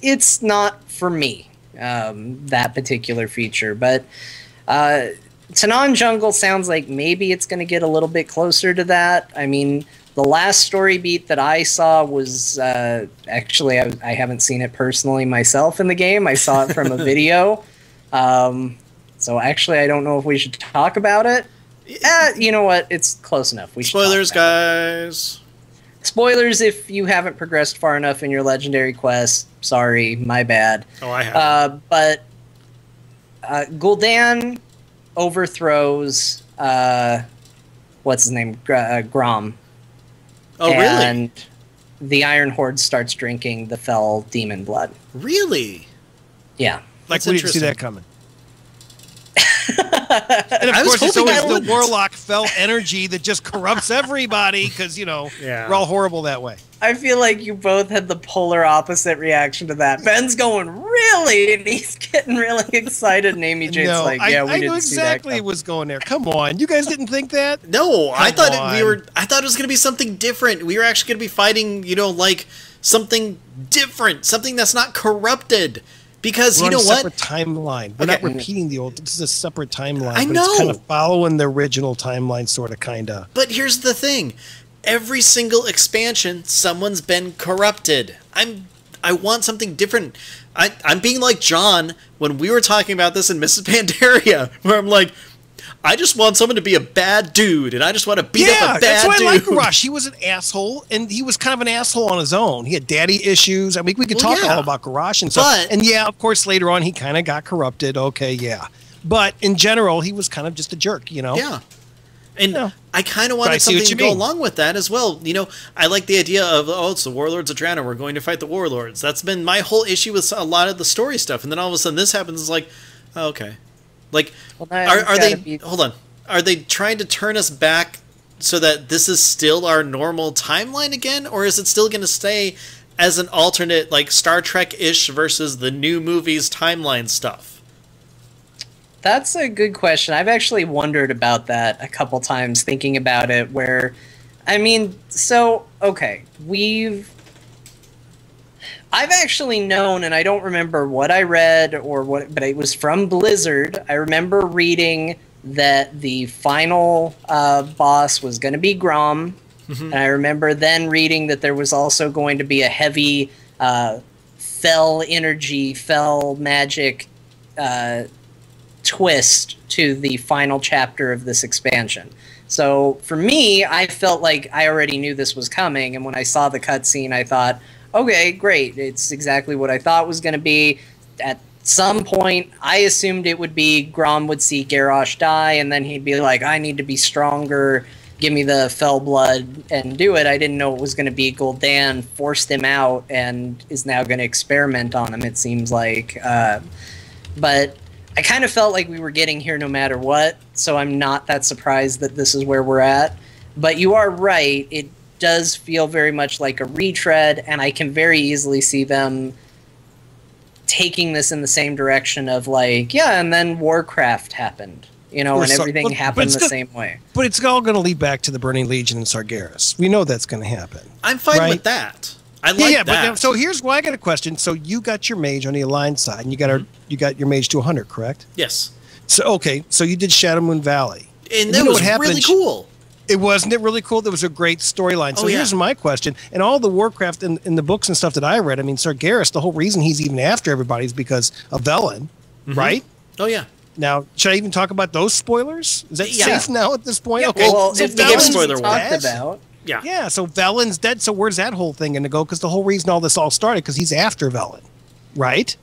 it's not for me. That particular feature, but Tanan Jungle sounds like maybe it's going to get a little bit closer to that. I mean, the last story beat that I saw was actually I haven't seen it personally myself in the game. I saw it from a video, so actually I don't know if we should talk about it. You know what? It's close enough. We should spoilers, guys. Spoilers if you haven't progressed far enough in your legendary quest. Sorry, my bad. Oh, I have. But Gul'dan overthrows what's his name? Grom. Oh, really? And the Iron Horde starts drinking the fell demon blood. Really? Yeah. Like we didn't see that coming. And of course, it's always the warlock fell energy that just corrupts everybody because, we're all horrible that way. I feel like you both had the polar opposite reaction to that. Ben's going, really? And he's getting really excited. And Amy Jade's like, yeah, we didn't see that. I knew exactly it was going there. Come on. You guys didn't think that? No, I thought it was going to be something different. We were actually going to be fighting, like something different, something that's not corrupted. Because We're you know on a what? separate timeline. We're not repeating the old. This is a separate timeline. I but know. It's kind of following the original timeline, sort of, kind of. But here's the thing. Every single expansion, someone's been corrupted. I want something different. I'm being like John when we were talking about this in Mrs. Pandaria, where I'm like, I just want someone to be a bad dude, and I just want to beat up a bad dude. That's why I like Rush. He was an asshole, and he was kind of an asshole on his own. He had daddy issues. I mean, we could talk all about Garrosh and stuff. And yeah, of course, later on, he kind of got corrupted. Okay, yeah. But in general, he was kind of just a jerk, you know? Yeah. And I kind of wanted something to go along with that as well. You know, I like the idea of, it's the Warlords of Drana. We're going to fight the Warlords. That's been my whole issue with a lot of the story stuff. And then all of a sudden this happens. It's like, oh, okay. Like, are they... Hold on. Are they trying to turn us back so that this is still our normal timeline again? Or is it still going to stay as an alternate, like, Star Trek-ish versus the new movies timeline stuff? That's a good question. I've actually wondered about that a couple times, thinking about it, where... I mean, so, okay, I've actually known, and I don't remember what I read or what, but it was from Blizzard. I remember reading that the final boss was going to be Grom, and I remember then reading that there was also going to be a heavy fell energy, fell magic twist to the final chapter of this expansion. So for me, I felt like I already knew this was coming, and when I saw the cutscene, I thought, okay, great. It's exactly what I thought was going to be. At some point, I assumed it would be Grom would see Garrosh die, and then he'd be like, I need to be stronger, give me the fell blood, and do it. I didn't know it was going to be Gul'dan forced him out and is now going to experiment on him, it seems like. But I kind of felt like we were getting here no matter what, so I'm not that surprised that this is where we're at. But you are right, it does feel very much like a retread, and I can very easily see them taking this in the same direction of like, yeah, and then Warcraft happened, you know, and everything happened the same way. But it's all going to lead back to the Burning Legion and Sargeras. We know that's going to happen. I'm fine with that. I like that. But now, so here's why I got a question. So you got your mage on the aligned side, and you got your mage to 100, correct? Yes. So okay, so you did Shadow Moon Valley, and that was really cool. It wasn't it really cool? There was a great storyline. So here's my question. And all the Warcraft in the books and stuff that I read, I mean, Sargeras, the whole reason he's even after everybody is because of Velen, right? Oh, yeah. Now, should I even talk about those spoilers? Is that safe now at this point? Yeah, okay. Well, so if we gave spoiler talked about. Yeah, so Velen's dead, so where's that whole thing going to go? Because the whole reason all this all started, because he's after Velen, right?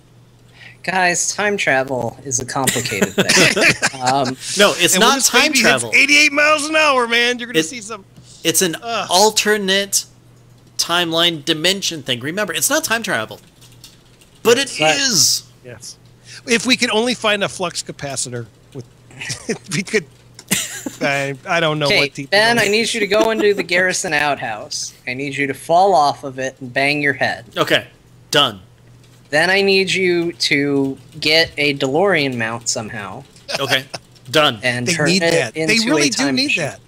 Guys, time travel is a complicated thing. No, it's not time travel. 88 miles an hour, man. You're going to see some... It's an alternate timeline dimension thing. Remember, it's not time travel. But it is. Yes. If we could only find a flux capacitor, we could... I don't know what people... Ben, I need you to go into the garrison outhouse. I need you to fall off of it and bang your head. Okay, done. Then I need you to get a DeLorean mount somehow. Okay, done. And they turn need it that. into They really a time do need machine. that.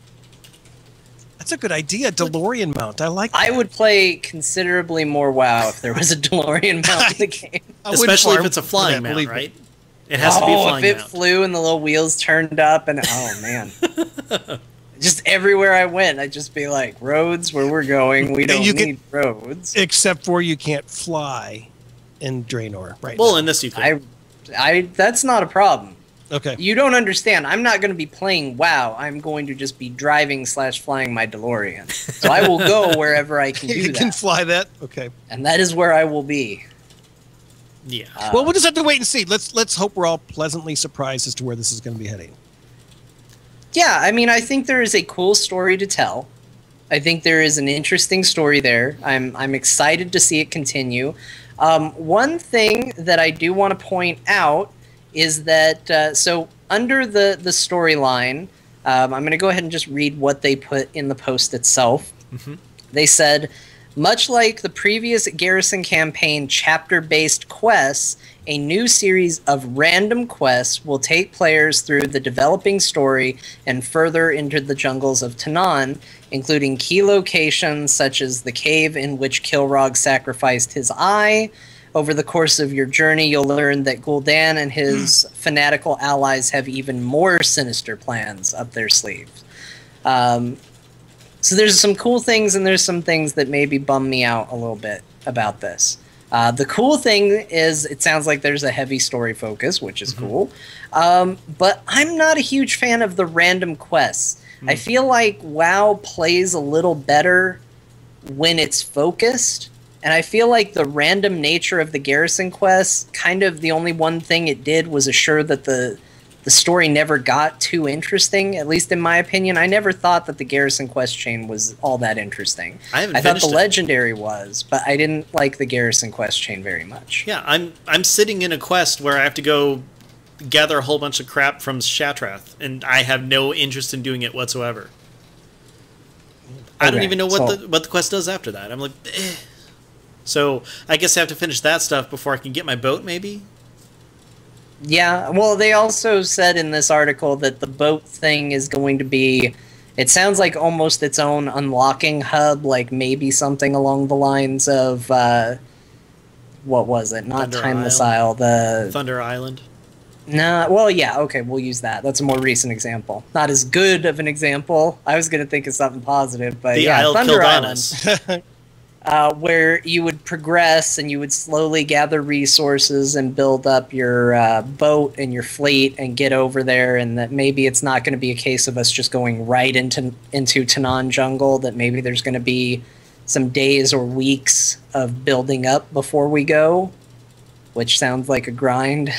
That's a good idea. DeLorean mount. I like that. I would play considerably more WoW if there was a DeLorean mount in the game. Especially if it's a flying mount, right? It has to be a flying if it mount. flew and the little wheels turned up and oh man. Just everywhere I went, I'd just be like, roads where we're going, we don't need roads. Except for you can't fly in Draenor right well, now. in this you can. That's not a problem. Okay. You don't understand. I'm not going to be playing WoW. I'm going to just be driving/flying my DeLorean. So I will go wherever I can do that. You can fly that? Okay. And that is where I will be. Yeah. Well, we'll just have to wait and see. Let's hope we're all pleasantly surprised as to where this is going to be heading. Yeah, I mean, I think there is a cool story to tell. I think there is an interesting story there. I'm excited to see it continue. One thing that I do want to point out is that, so under the storyline, I'm going to go ahead and just read what they put in the post itself. Mm-hmm. They said, much like the previous Garrison campaign chapter-based quests, a new series of random quests will take players through the developing story and further into the jungles of Tanaan, including key locations such as the cave in which Kilrog sacrificed his eye, over the course of your journey, you'll learn that Gul'dan and his fanatical allies have even more sinister plans up their sleeves. So there's some cool things, and there's some things that maybe bum me out a little bit about this. The cool thing is it sounds like there's a heavy story focus, which is cool. But I'm not a huge fan of the random quests. I feel like WoW plays a little better when it's focused. And I feel like the random nature of the garrison quests, kind of the only one thing it did was assure that the story never got too interesting, at least in my opinion. I never thought that the garrison quest chain was all that interesting. I thought the legendary was, but I didn't like the garrison quest chain very much. Yeah, I'm sitting in a quest where I have to go gather a whole bunch of crap from Shatrath, and I have no interest in doing it whatsoever. I don't even know what the quest does after that. I'm like, eh. So I guess I have to finish that stuff before I can get my boat, maybe? Yeah, well, they also said in this article that the boat thing is going to be, it sounds like almost its own unlocking hub, like maybe something along the lines of, what was it? Not Thunder Timeless Isle, the... Thunder Island? Nah, well, yeah, okay, we'll use that. That's a more recent example. Not as good of an example. I was going to think of something positive, but the Isle Thunder Kil'Danis. Island. Where you would progress and you would slowly gather resources and build up your boat and your fleet and get over there, and that maybe it's not going to be a case of us just going right into Tanan jungle, that maybe there's going to be some days or weeks of building up before we go, which sounds like a grind.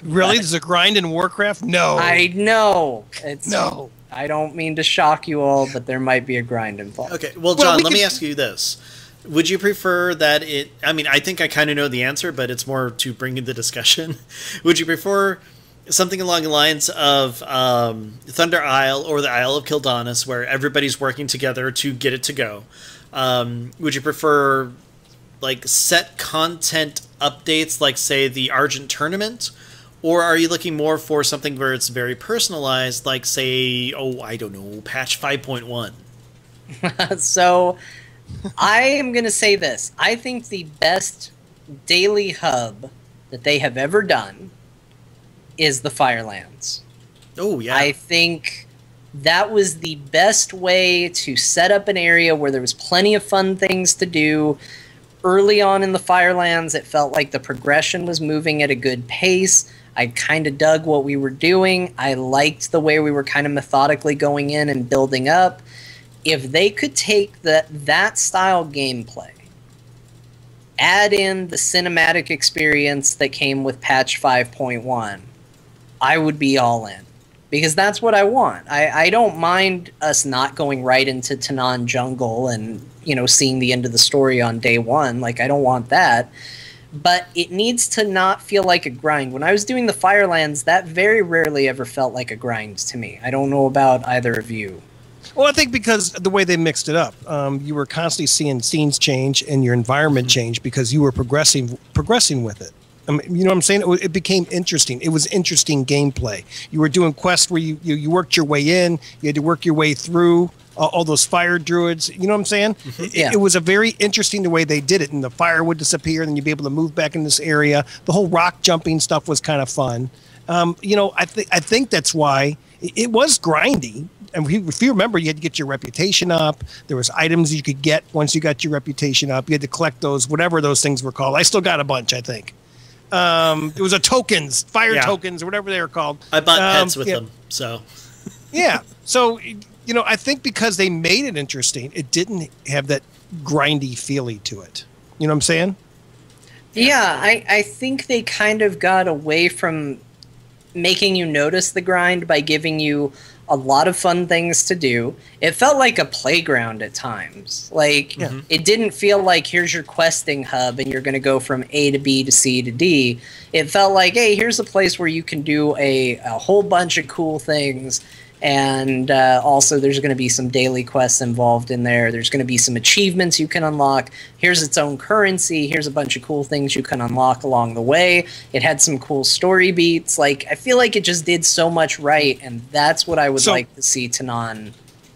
Really? There's a grind in Warcraft? No. I know. No. I don't mean to shock you all, but there might be a grind involved. Okay, well, John, let me ask you this. Would you prefer that it... I mean, I think I kind of know the answer, but it's more to bring in the discussion. Would you prefer something along the lines of Thunder Isle or the Isle of Kil'Danis, where everybody's working together to get it to go? Would you prefer, like, set content updates, like, say, the Argent Tournament? Or are you looking more for something where it's very personalized, like, say, I don't know, patch 5.1? So, I am going to say this. I think the best daily hub that they have ever done is the Firelands. Oh, yeah. I think that was the best way to set up an area where there was plenty of fun things to do. Early on in the Firelands, it felt like the progression was moving at a good pace. I kind of dug what we were doing. I liked the way we were kind of methodically going in and building up. If they could take that style gameplay, add in the cinematic experience that came with patch 5.1, I would be all in. Because that's what I want. I don't mind us not going right into Tanan jungle and, seeing the end of the story on day one. Like, I don't want that. But it needs to not feel like a grind. When I was doing the Firelands, that very rarely ever felt like a grind to me. I don't know about either of you. Well, I think because the way they mixed it up, you were constantly seeing scenes change and your environment change because you were progressing with it. I mean, you know what I'm saying? It became interesting. It was interesting gameplay. You were doing quests where you worked your way in. You had to work your way through all those fire druids. You know what I'm saying? Yeah. It was a very interesting the way they did it. And the fire would disappear, and then you'd be able to move back in this area. The whole rock jumping stuff was kind of fun. I think that's why it was grindy. And if you remember, you had to get your reputation up. There was items you could get once you got your reputation up. You had to collect those, whatever those things were called. I still got a bunch, I think. It was tokens, fire tokens, or whatever they were called. I bought pets with them, so. Yeah. So, I think because they made it interesting, it didn't have that grindy feely to it. You know what I'm saying? Yeah, I think they kind of got away from making you notice the grind by giving you a lot of fun things to do. It felt like a playground at times. Like, it didn't feel like here's your questing hub and you're going to go from A to B to C to D. It felt like, hey, here's a place where you can do a whole bunch of cool things. And also there's going to be some daily quests involved in there. There's going to be some achievements you can unlock. Here's its own currency. Here's a bunch of cool things you can unlock along the way. It had some cool story beats. Like, I feel like it just did so much right, and that's what I would like to see Tanan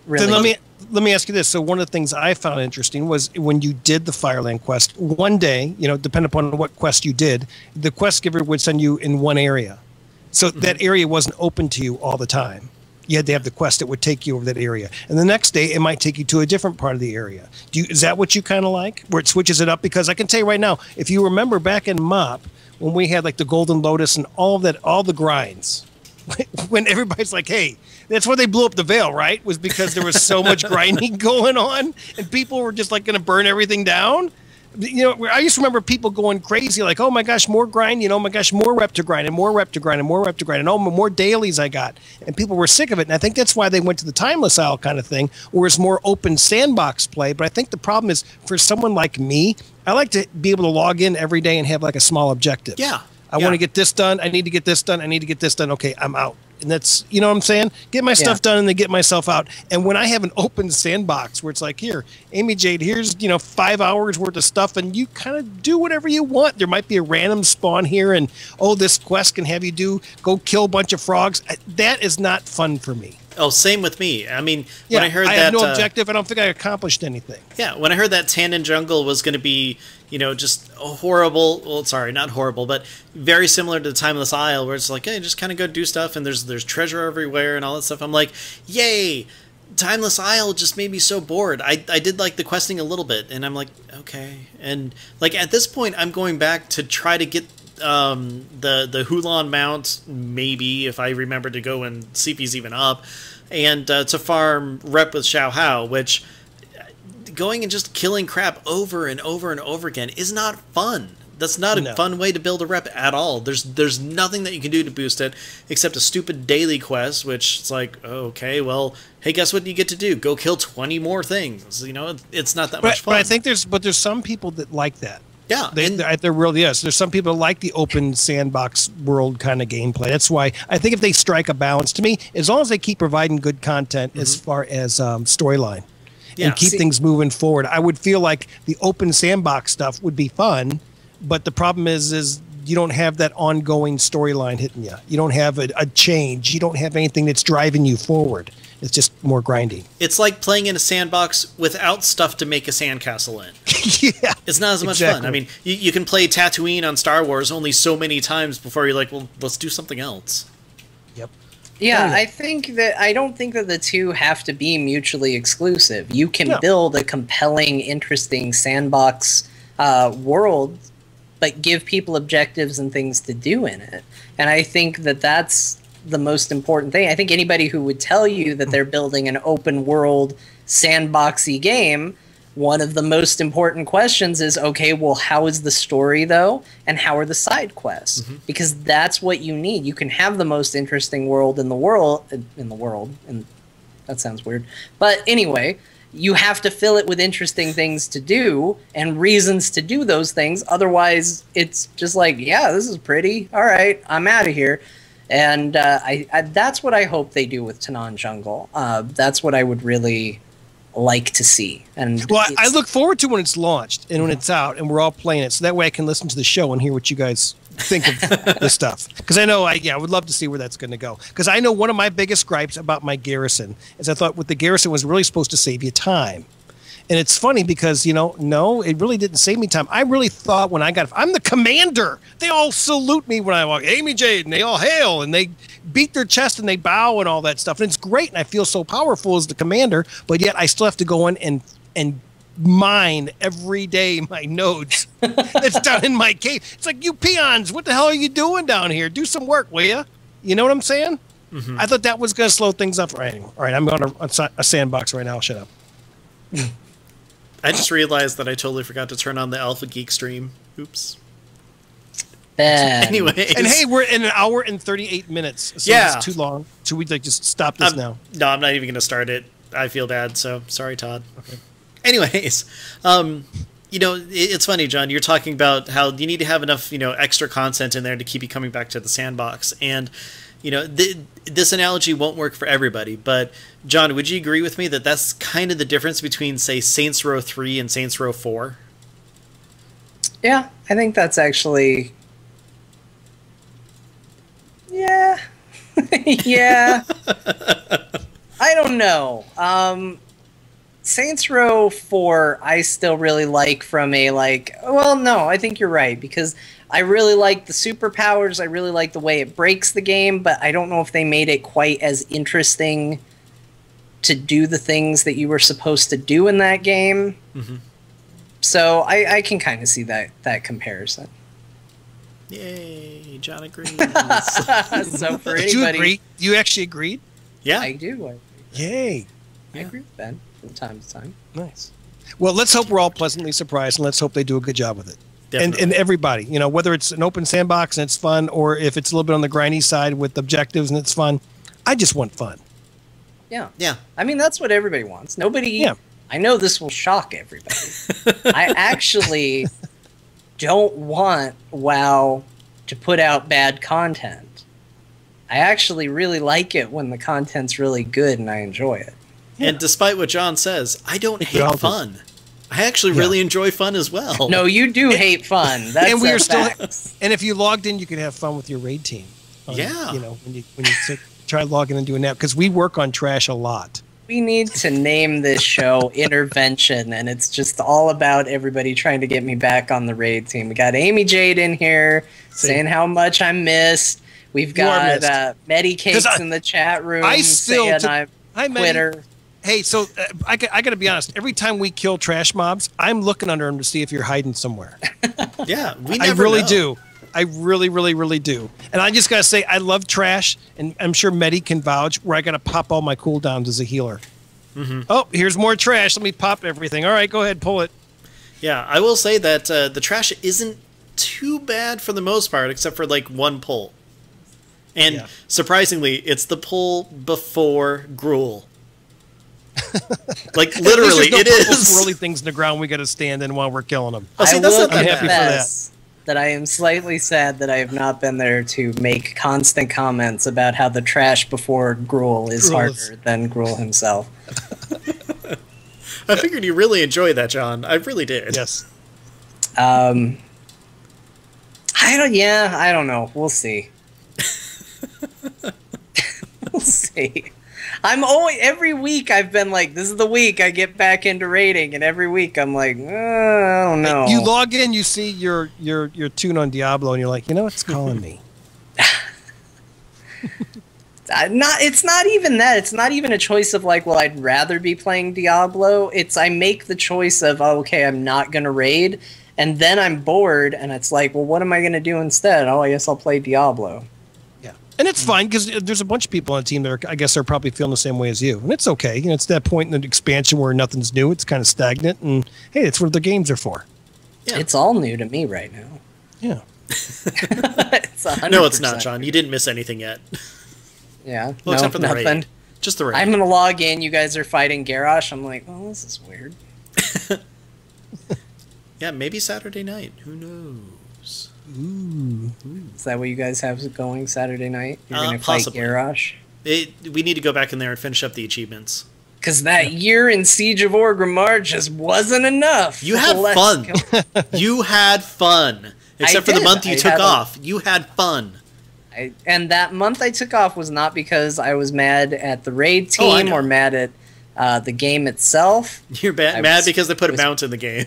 really. Then let me ask you this. So one of the things I found interesting was when you did the Fireland quest, one day, depending upon what quest you did, the quest giver would send you in one area. So that area wasn't open to you all the time. You had to have the quest that would take you over that area. And the next day, it might take you to a different part of the area. Is that what you kind of like, where it switches it up? Because I can tell you right now, if you remember back in MOP, when we had like the Golden Lotus and all the grinds, when everybody's like, hey, that's why they blew up the Veil, right? Was because there was so much grinding going on and people were just like going to burn everything down. I used to remember people going crazy, like, oh my gosh, more grind, oh my gosh, more rep to grind and more rep to grind and more rep to grind and more dailies I got. And people were sick of it. And I think that's why they went to the Timeless Isle kind of thing, where it's more open sandbox play. But I think the problem is for someone like me, I like to be able to log in every day and have like a small objective. Yeah. I want to get this done. I need to get this done. I need to get this done. Okay, I'm out. And that's, you know what I'm saying? Get my stuff done and then get myself out. And when I have an open sandbox where it's like, here, Amijade, here's, 5 hours worth of stuff and you kind of do whatever you want. There might be a random spawn here and, this quest can have you go kill a bunch of frogs. That is not fun for me. Oh, same with me. I mean, when I heard that... I have no objective. I don't think I accomplished anything. Yeah, when I heard that Tandon Jungle was going to be, just horrible... Well, sorry, not horrible, but very similar to the Timeless Isle, where it's like, hey, just kind of go do stuff, and there's treasure everywhere and all that stuff. I'm like, yay! Timeless Isle just made me so bored. I did like the questing a little bit, and I'm like, okay. And, like, at this point, I'm going back to try to get... the Hulan Mount, maybe, if I remember to go and see if he's even up, and to farm rep with Xiao Hao, which going and just killing crap over and over and over again is not fun. That's not a fun way to build a rep at all. There's nothing that you can do to boost it except a stupid daily quest, which it's like, okay, well, hey, guess what you get to do? Go kill 20 more things. It's not that much fun. But I think there's some people that like that. Yeah, there really is. There's some people that like the open sandbox world kind of gameplay. That's why I think if they strike a balance, to me, as long as they keep providing good content as far as storyline and keep things moving forward, I would feel like the open sandbox stuff would be fun. But the problem is you don't have that ongoing storyline hitting you. You don't have a change. You don't have anything that's driving you forward. It's just more grinding. It's like playing in a sandbox without stuff to make a sandcastle in. Yeah. It's not as much fun. I mean, you can play Tatooine on Star Wars only so many times before you're like, well, let's do something else. Yep. Yeah, I don't think that the two have to be mutually exclusive. You can build a compelling, interesting sandbox world, but give people objectives and things to do in it. And I think that that's the most important thing. I think anybody who would tell you that they're building an open world sandboxy game, one of the most important questions is, okay, well, how is the story though? And how are the side quests? Because that's what you need. You can have the most interesting world in the world, and that sounds weird. But anyway, you have to fill it with interesting things to do and reasons to do those things. Otherwise, it's just like, yeah, this is pretty. All right, I'm out of here. And that's what I hope they do with Tanan Jungle. That's what I would really like to see. And well, I look forward to when it's launched and when it's out and we're all playing it. So that way I can listen to the show and hear what you guys think of this stuff. Because I know, I would love to see where that's going to go. Because I know one of my biggest gripes about my garrison is I thought what the garrison was really supposed to save you time. And it's funny because, no, it really didn't save me time. I really thought when I'm the commander. They all salute me when I walk, Amijade, and they all hail, and they beat their chest and they bow and all that stuff. And it's great, and I feel so powerful as the commander, but yet I still have to go in and mine every day my nodes that's down in my cave. It's like, you peons, what the hell are you doing down here? Do some work, will you? You know what I'm saying? I thought that was going to slow things up. All right, I'm on a sandbox right now. Shut up. I just realized that I totally forgot to turn on the Alpha Geek stream. Oops. Anyway, and hey, we're in an hour and 38 minutes. So it's too long. Should we just stop this now? No, I'm not even going to start it. I feel bad, so sorry, Todd. Okay. Anyways, it's funny, John. You're talking about how you need to have enough, extra content in there to keep you coming back to the sandbox, and this analogy won't work for everybody, but John, would you agree with me that that's kind of the difference between, say, Saints Row 3 and Saints Row 4? Yeah, I think that's actually... Yeah. Yeah. I don't know. Saints Row 4, I still really like from a well, no, I think you're right, because I really like the superpowers. I really like the way it breaks the game, but I don't know if they made it quite as interesting to do the things that you were supposed to do in that game. Mm-hmm. So I can kind of see that comparison. Yay, John agrees. So for Did you anybody, agree? You actually agreed? Yeah. I do. Yay. I agree with Ben from time to time. Nice. Well, let's hope we're all pleasantly surprised, and let's hope they do a good job with it. Definitely. And everybody, you know, whether it's an open sandbox and it's fun, or if it's a little bit on the grindy side with objectives and it's fun, I just want fun. Yeah. Yeah. I mean, that's what everybody wants. Nobody. Yeah. I know this will shock everybody. I actually don't want WoW to put out bad content. I actually really like it when the content's really good and I enjoy it. Yeah. And despite what John says, I don't we all hate do. fun. I actually really enjoy fun as well. No, you do hate fun. That's And we a are still, fact. and if you logged in, you could have fun with your raid team. Yeah. You know, when you try logging and doing that, because we work on trash a lot. We need to name this show Intervention, and it's just all about everybody trying to get me back on the raid team. We got Amijade in here saying how much I'm missed. We've got Medicakes in the chat room saying I'm quitter. Hey, so I got to be honest. Every time we kill trash mobs, I'm looking under them to see if you're hiding somewhere. Yeah, we I never really know. do. I really, really, really do. And I just got to say, I love trash, and I'm sure Medi can vouch, where I got to pop all my cooldowns as a healer. Mm-hmm. Oh, here's more trash. Let me pop everything. All right, go ahead, pull it. Yeah, I will say that the trash isn't too bad for the most part, except for like one pull. And surprisingly, it's the pull before Gruul. Like literally, it is swirly things in the ground we got to stand in while we're killing them. Oh, see, that's not that happy bad. for that I am slightly sad that I have not been there to make constant comments about how the trash before Gruul is harder than Gruul himself. I figured you really enjoyed that, John. I really did. Yes. I don't know. We'll see. We'll see. Every week I've been like, this is the week I get back into raiding, and every week I'm like, I don't know. You log in, you see your tune on Diablo, and you're like, you know, it's calling me. It's not even that. It's not even a choice of like, well, I'd rather be playing Diablo. It's I make the choice of, oh, okay, I'm not gonna raid, and then I'm bored, and it's like, well, what am I gonna do instead? Oh, I guess I'll play Diablo. And it's fine, because there's a bunch of people on the team that are, I guess, are probably feeling the same way as you. And it's okay. You know, it's that point in the expansion where nothing's new. It's kind of stagnant. And, hey, it's what the games are for. Yeah. It's all new to me right now. Yeah. It's 100%. No, it's not, John. You didn't miss anything yet. Yeah. Well, except for the nothing. raid. Just the raid. I'm going to log in. You guys are fighting Garrosh. I'm like, oh, this is weird. Yeah, maybe Saturday night. Who knows? Ooh. Is that what you guys have going Saturday night? You're going to fight possibly. Garrosh? We need to go back in there and finish up the achievements. Because that year in Siege of Orgrimmar just wasn't enough. You had fun. You had fun. Except for the month you took off. You had fun. And that month I took off was not because I was mad at the raid team or mad at the game itself. You're mad because they put a mount in the game.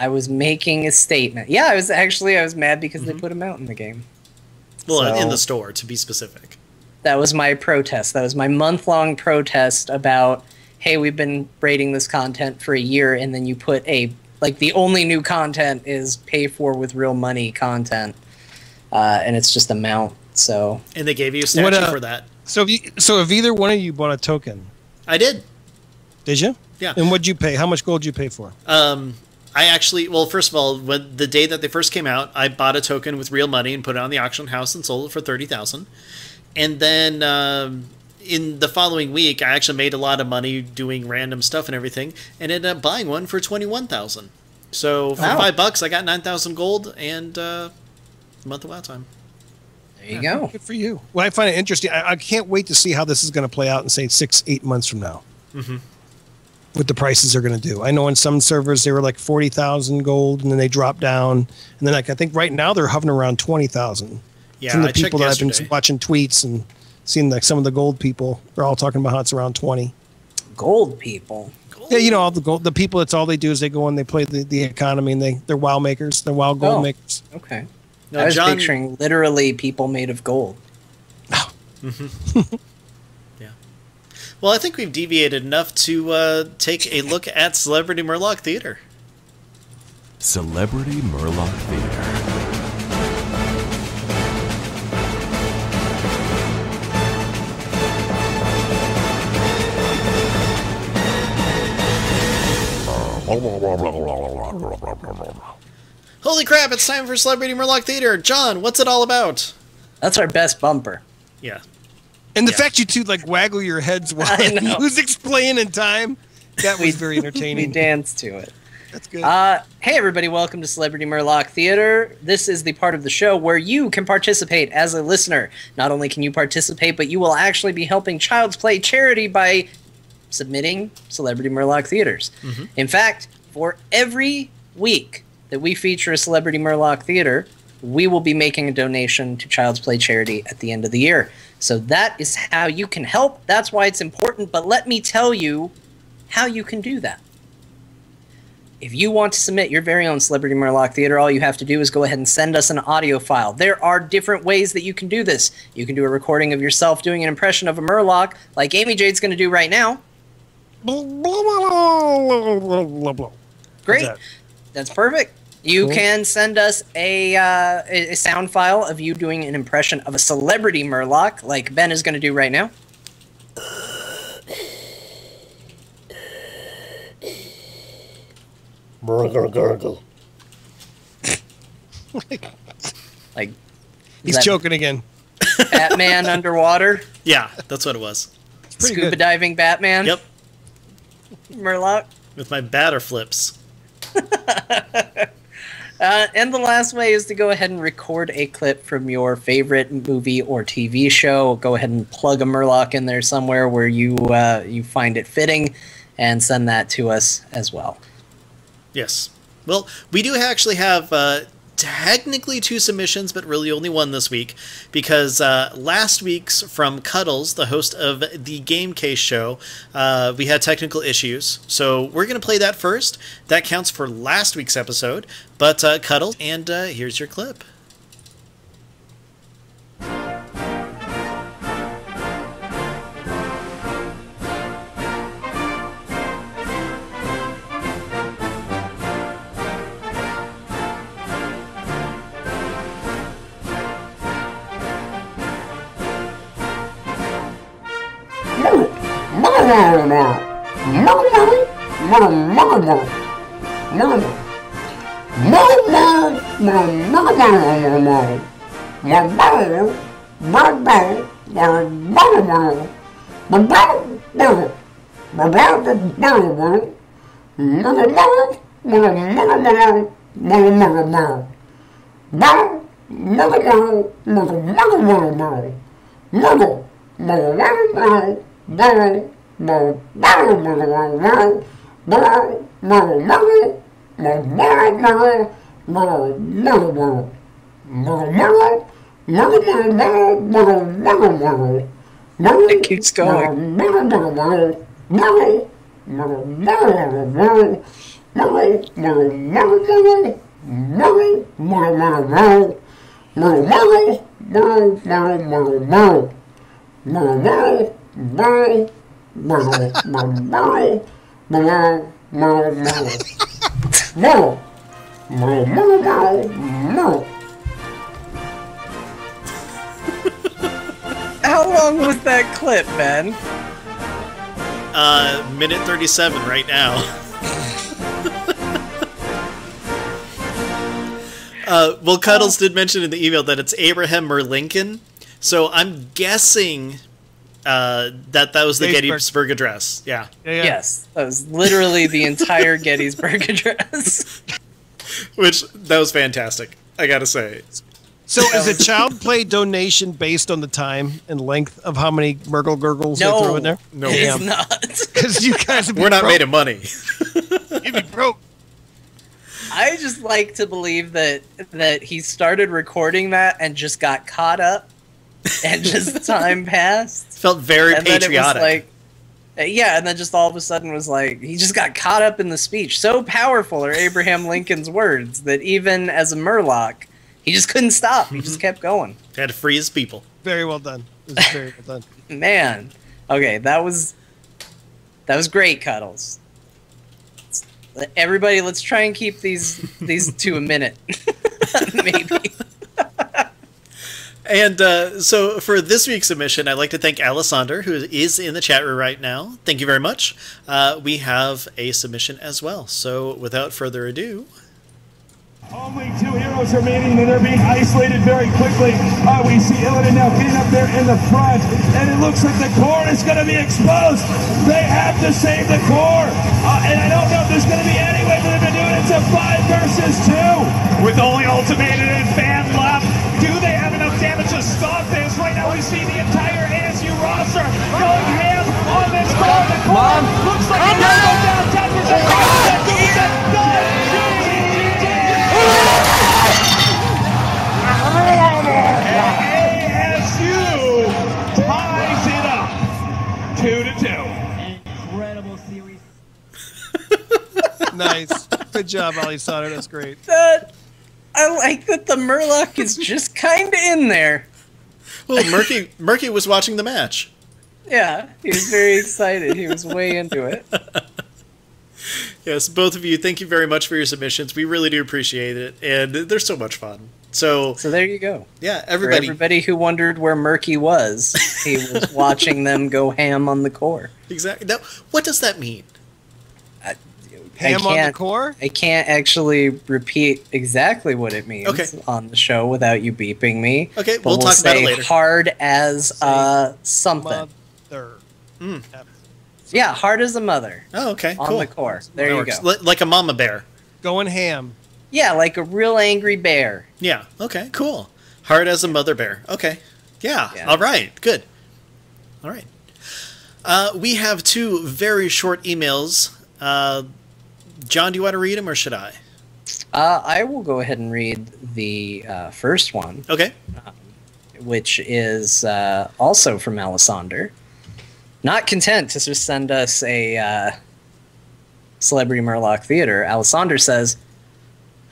I was making a statement. Yeah, I was mad because they put a mount in the game. Well, in the store, to be specific. That was my protest. That was my month-long protest about, hey, we've been raiding this content for a year, and then you put the only new content is pay for with real money content, and it's just a mount. So. And they gave you a statue for that. So if either one of you bought a token, I did. Did you? Yeah. And what'd you pay? How much gold did you pay for? I actually, well, first of all, when the day that they first came out, I bought a token with real money and put it on the auction house and sold it for 30,000. And then in the following week, I actually made a lot of money doing random stuff and everything, and ended up buying one for 21,000. So for $5, I got 9,000 gold and a month of WoW time. There you go. Good for you. Well, I find it interesting. I can't wait to see how this is going to play out in, say, 6-8 months from now. Mm-hmm. What the prices are going to do. I know on some servers they were like 40,000 gold, and then they dropped down, and then I think right now they're hovering around 20,000. Yeah, from the I checked people that I've yesterday. been watching tweets and seeing like some of the gold people, they're all talking about how it's around 20. gold people. Yeah, all the gold. The people. That's all they do is they go and they play the economy, and they're WoW makers. They're WoW gold makers. Okay. No, I was John, picturing literally people made of gold. Oh. Yeah. Well, I think we've deviated enough to take a look at Celebrity Murloc Theater. Celebrity Murloc Theater. Holy crap, it's time for Celebrity Murloc Theater. John, what's it all about? That's our best bumper. Yeah. And the fact you two waggle your heads while the music's playing in time, that was very entertaining. We dance to it. That's good. Hey everybody, welcome to Celebrity Murloc Theater. This is the part of the show where you can participate as a listener. Not only can you participate, but you will actually be helping Child's Play charity by submitting Celebrity Murloc Theaters. Mm-hmm. In fact, for every week that we feature a Celebrity Murloc Theater, we will be making a donation to Child's Play charity at the end of the year. So that is how you can help. That's why it's important. But let me tell you how you can do that. If you want to submit your very own Celebrity Murloc Theater, all you have to do is go ahead and send us an audio file. There are different ways that you can do this. You can do a recording of yourself doing an impression of a Murloc, like Amijade's going to do right now. Great. That's perfect. You can send us a sound file of you doing an impression of a celebrity Murloc, like Ben is going to do right now. Like he's choking again. Batman underwater. Yeah, that's what it was. Scuba diving Batman. Yep. Murloc. With my batter flips. And the last way is to go ahead and record a clip from your favorite movie or TV show. Go ahead and plug a Murloc in there somewhere where you find it fitting, and send that to us as well. Yes. Well, we do actually have technically 2 submissions, but really only 1 this week, because last week's from Cuddles, the host of the Game Case show, we had technical issues. So we're going to play that first. That counts for last week's episode. But Cuddles, and here's your clip. It keeps going. How long was that clip, man? Minute 37 right now. Well, Cuddles did mention in the email that it's Abraham Merlincoln, so I'm guessing that was the Gettysburg Address. Yeah. Yes, that was literally the entire Gettysburg Address. Which, that was fantastic, I gotta say. So is a Child Play donation based on the time and length of how many Murgle Gurgles they throw in there? No, it's not. Because you guys we're not made of money. You'd be broke. I just like to believe that he started recording that and just got caught up, and just time passed. Felt very and patriotic. Yeah, and then just all of a sudden was like, he just got caught up in the speech. So powerful are Abraham Lincoln's words that even as a Murloc, he just couldn't stop. He just kept going. Had to free his people. Very well done. It was very well done. Man. Okay, that was great, Cuddles. Everybody, let's try and keep these to a minute. Maybe. And so for this week's submission, I'd like to thank Alessander, who is in the chat room right now. Thank you very much. We have a submission as well. So without further ado... Only two heroes are remaining, and they're being isolated very quickly. We see Illidan now getting up there in the front, and it looks like the core is going to be exposed. They have to save the core, and I don't know if there's going to be any way for them to do it. It's a 5 versus 2. With only Ultimated and Fan left, do they have enough damage to stop this? Right now we see the entire ASU roster going ham on this core. The core looks like it's going to go down 10%. ASU ties it up 2-2. Incredible series. Nice. Good job, Alessandro. That's great. I like that the Murloc is just kind of in there. Well, Murky was watching the match. Yeah, he was very excited. He was way into it. Yes, both of you, thank you very much for your submissions. We really do appreciate it, and they're so much fun. So there you go. Yeah, For everybody who wondered where Murky was, he was watching them go ham on the core. Exactly. Now, what does that mean? Ham on the core? I can't actually repeat exactly what it means on the show without you beeping me. Okay, but we'll talk about it later. Hard as something. Mother. Yeah, hard as a mother. Oh, okay, on cool. the core. There you go. Like a mama bear. Going ham. Yeah, like a real angry bear. Yeah, okay, cool. Hard as a mother bear. Okay. Yeah. All right, good. All right. We have 2 very short emails. John, do you want to read them, or should I? I will go ahead and read the first one. Okay. Which is also from Alessander. Not content to just send us a Celebrity Murloc Theater, Alessander says,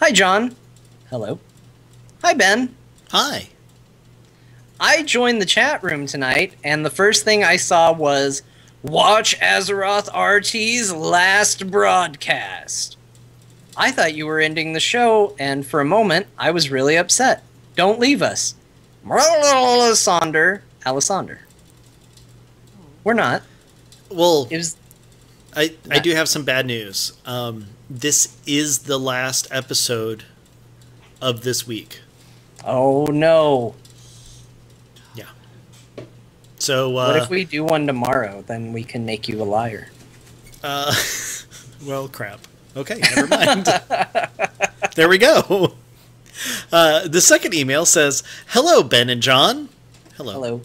"Hi, John." Hello. "Hi, Ben." Hi. "I joined the chat room tonight, and the first thing I saw was Watch Azeroth RT's last broadcast. I thought you were ending the show, and for a moment, I was really upset. Don't leave us. Alessander. We're not. Well, it was. I do have some bad news. This is the last episode of this week. Oh, no. Yeah. So, what if we do one tomorrow? Then we can make you a liar. Well, crap. Okay, never mind. There we go. The second email says, "Hello, Ben and John." Hello. Hello.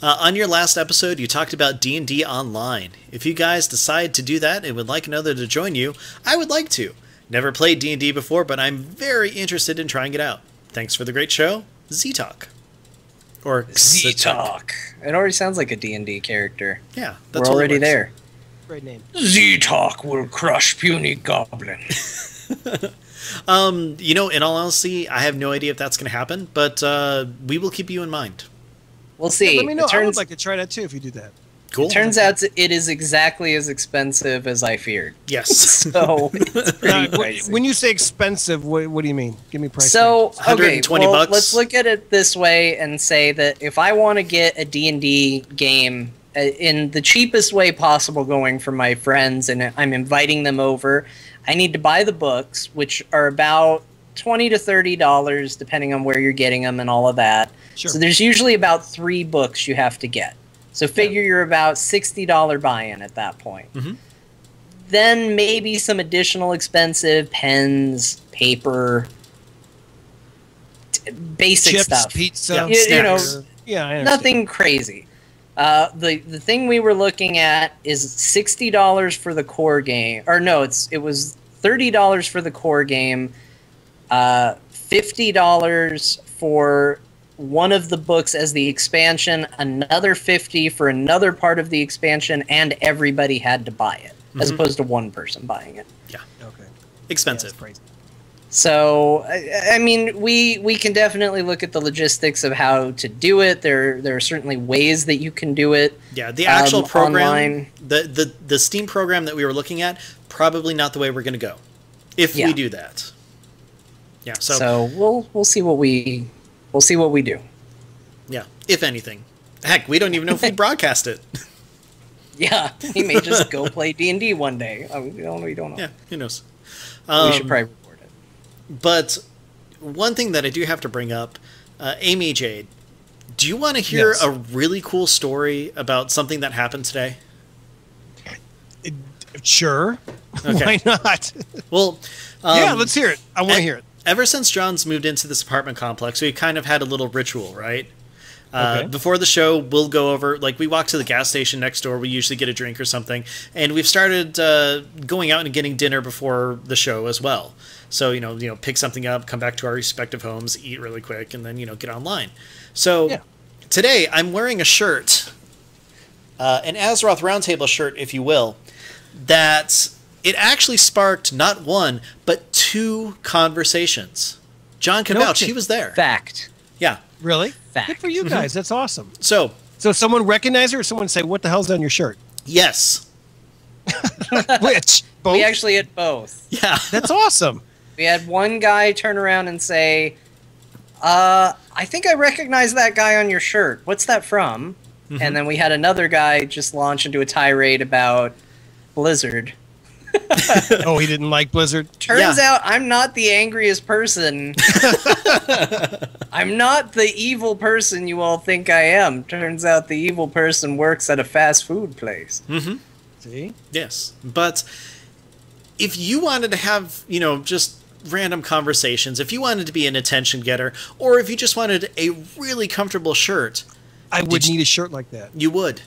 On your last episode, you talked about D&D Online. If you guys decide to do that and would like another to join you, I would like to. Never played D&D before, but I'm very interested in trying it out. Thanks for the great show, Z-Talk. Or Z-Talk. It already sounds like a D&D character. Yeah, that's we're already there. Great name. Z-Talk will crush puny goblin. You know, in all honesty, I have no idea if that's going to happen, but we will keep you in mind. We'll see. Yeah, let me know. I would like to try that too if you do that. Cool. It turns out it is exactly as expensive as I feared. Yes. So it's pretty pricey. When you say expensive, what do you mean? Give me price. So, okay, $120. Let's look at it this way and say that if I want to get a D&D game in the cheapest way possible going for my friends and I'm inviting them over, I need to buy the books, which are about $20 to $30 depending on where you're getting them and all of that. Sure. So there's usually about 3 books you have to get. So figure you're about $60 buy-in at that point. Mm-hmm. Then maybe some additional expensive pens, paper, basic chips, stuff. Pizza, you know, yeah, nothing crazy. The thing we were looking at is $60 for the core game, or no, it was $30 for the core game, $50 for one of the books as the expansion, another 50 for another part of the expansion, and everybody had to buy it, as opposed to one person buying it. Yeah. Okay. Expensive. Yeah, crazy. So, I mean, we can definitely look at the logistics of how to do it. There are certainly ways that you can do it. Yeah, the actual program, online. the Steam program that we were looking at, probably not the way we're going to go, if we do that. Yeah. So we'll see what we do. Yeah, if anything. Heck, we don't even know if we broadcast it. Yeah, we may just go play D&D one day. We don't know. Yeah, who knows? We should probably record it. But one thing that I do have to bring up, Amijade, do you want to hear a really cool story about something that happened today? Sure. Okay. Why not? Well, yeah, let's hear it. I want to hear it. Ever since John's moved into this apartment complex, we kind of had a little ritual, right? Okay. Before the show, we'll go over, like, we walk to the gas station next door. We usually get a drink or something. And we've started going out and getting dinner before the show as well. So, pick something up, come back to our respective homes, eat really quick, and then, get online. So today I'm wearing a shirt, an Azeroth Roundtable shirt, if you will, that it actually sparked not one, but 2 conversations. John can vouch. He was there. Fact. Yeah. Really? Fact. Good for you guys. That's awesome. So someone recognize her or someone say, what the hell's on your shirt? yes. Which? Both? We actually had both. Yeah. That's awesome. We had one guy turn around and say, I think I recognize that guy on your shirt. What's that from? And then we had another guy just launch into a tirade about Blizzard. Oh, he didn't like Blizzard? Turns out I'm not the angriest person. I'm not the evil person you all think I am. Turns out the evil person works at a fast food place. Mm-hmm. See? Yes. But if you wanted to have, just random conversations, if you wanted to be an attention getter, or if you just wanted a really comfortable shirt, I would need a shirt like that. You would.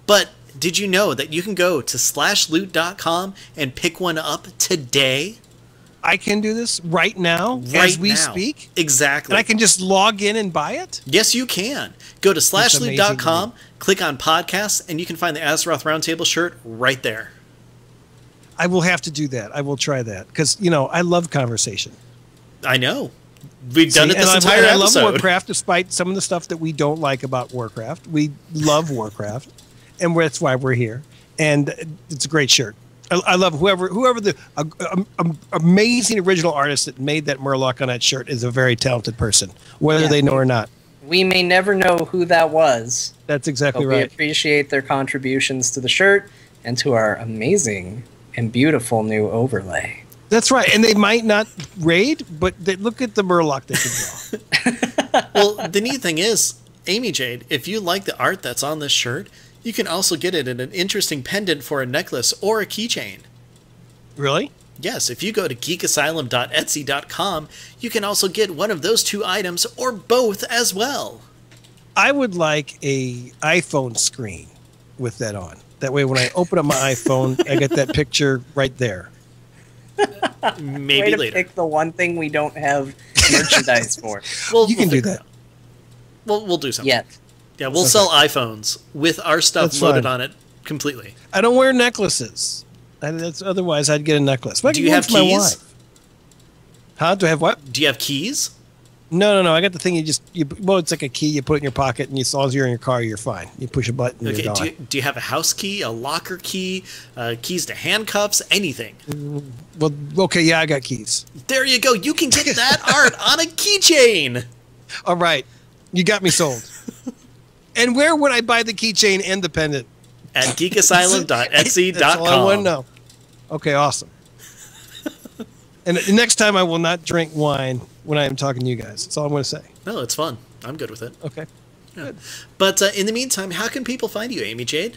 But did you know that you can go to /loot.com and pick one up today? I can do this right now as we speak? Exactly. And I can just log in and buy it? Yes, you can. Go to /loot.com, click on podcasts, and you can find the Azeroth Roundtable shirt right there. I will have to do that. I will try that. Because, I love conversation. I know. We've done it this entire episode. episode. I love Warcraft, despite some of the stuff that we don't like about Warcraft. We love Warcraft, and that's why we're here. And it's a great shirt. I love whoever the amazing original artist that made that Murloc on that shirt is a very talented person, whether they know or not. We may never know who that was. That's exactly but right. We appreciate their contributions to the shirt and to our amazing and beautiful new overlay. That's right. And they might not raid, but look at the Murloc they can draw. Well, the neat thing is, Amijade, if you like the art that's on this shirt, you can also get it in an interesting pendant for a necklace or a keychain. Really? Yes, if you go to geekasylum.etsy.com, you can also get one of those 2 items or both as well. I would like a iPhone screen with that on. That way when I open up my iPhone, I get that picture right there. Maybe Way to later. pick the one thing we don't have merchandise for. Well, you can do that. We'll do something. Yet. Yeah, we'll sell iPhones with our stuff loaded on it completely. I don't wear necklaces. Otherwise, I'd get a necklace. But do you have keys? My wife. Huh? Do I have what? Do you have keys? No. I got the thing it's like a key. You put it in your pocket, and as long as you're in your car, you're fine. You push a button, Okay. you're gone. Do you have a house key, a locker key, keys to handcuffs, anything? Well, okay, yeah, I got keys. There you go. You can get that art on a keychain. All right. You got me sold. And where would I buy the keychain and the pendant? At geekasylum.etsy.com. That's all I want to know. Okay, awesome. And the next time I will not drink wine when I am talking to you guys. That's all I'm going to say. No, it's fun. I'm good with it. Okay. Yeah. Good. But in the meantime, how can people find you, Amijade?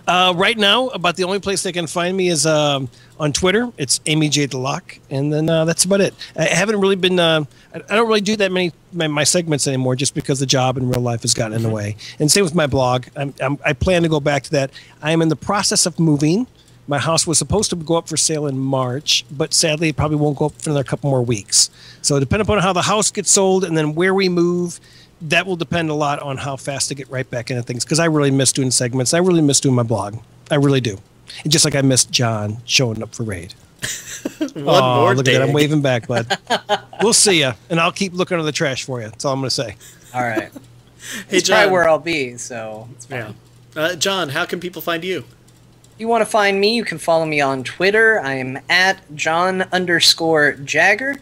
Right now, about the only place they can find me is on Twitter. It's Amijade the Lock, and then that's about it. I haven't really been. I don't really do that many my segments anymore, just because the job in real life has gotten in the way. And same with my blog. I plan to go back to that. I am in the process of moving. My house was supposed to go up for sale in March, but sadly, it probably won't go up for another couple more weeks. So depending upon how the house gets sold and then where we move, that will depend a lot on how fast I get right back into things, because I really miss doing segments. I really miss doing my blog. I really do. And just like I missed John showing up for Raid. One more look day. at that. I'm waving back, bud. We'll see ya, and I'll keep looking under the trash for you. That's all I'm going to say. All right. Hey, It's John. probably where I'll be, so it's fine. Yeah. John, how can people find you? If you want to find me, you can follow me on Twitter. I am at John_Jagger.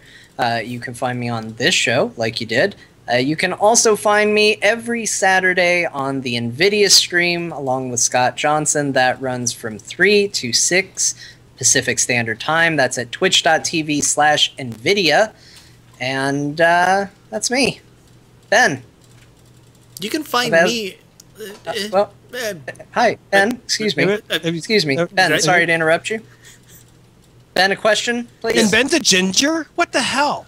You can find me on this show, like you did. You can also find me every Saturday on the NVIDIA stream, along with Scott Johnson. That runs from 3 to 6 Pacific Standard Time. That's at twitch.tv/NVIDIA. And that's me. Ben. You can find About- me... Hi, Ben. Excuse me. Excuse me. Ben, sorry to interrupt you. Ben, a question, please? And Ben's a ginger? What the hell?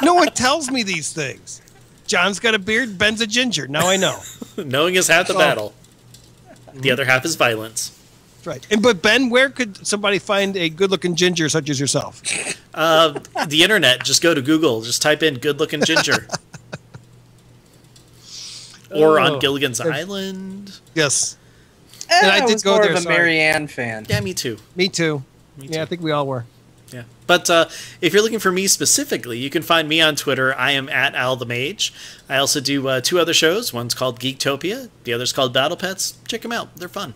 No one tells me these things. John's got a beard, Ben's a ginger. Now I know. Knowing is half the battle. The other half is violence. Right. But Ben, where could somebody find a good-looking ginger such as yourself? The internet. Just go to Google. Just type in good-looking ginger. Or on Gilligan's Island. Yes. And I did was go more there. of a Sorry. Marianne fan. Yeah, me too. Me too. Me Yeah, too. I think we all were. Yeah. But if you're looking for me specifically, you can find me on Twitter. I am at Al the Mage. I also do 2 other shows. One's called Geektopia. The other's called Battle Pets. Check them out. They're fun.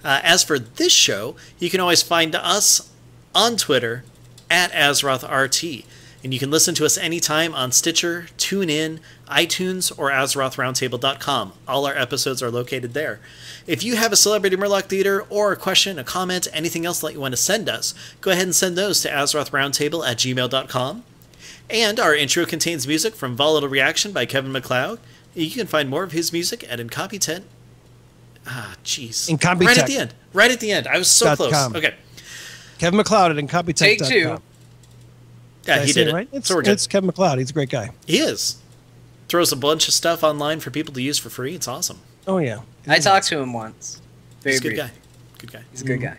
As for this show, you can always find us on Twitter at AzerothRT. And you can listen to us anytime on Stitcher, TuneIn, iTunes, or AzerothRoundtable.com. All our episodes are located there. If you have a Celebrity Murloc Theater or a question, a comment, anything else that you want to send us, go ahead and send those to AzerothRoundtable@gmail.com. And our intro contains music from Volatile Reaction by Kevin MacLeod. You can find more of his music at Incompetent. Jeez. Incompetech. Right at the end. Right at the end. I was so close. .com. Okay. Kevin MacLeod at Incompetech.com. Take 2. Yeah, he did it. Right? So we're good. It's Kevin MacLeod. He's a great guy. He is. Throws a bunch of stuff online for people to use for free. It's awesome. Oh, yeah. I talked to him once. Very He's a good briefly. guy. Good guy. He's a good guy.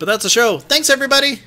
But that's the show. Thanks, everybody.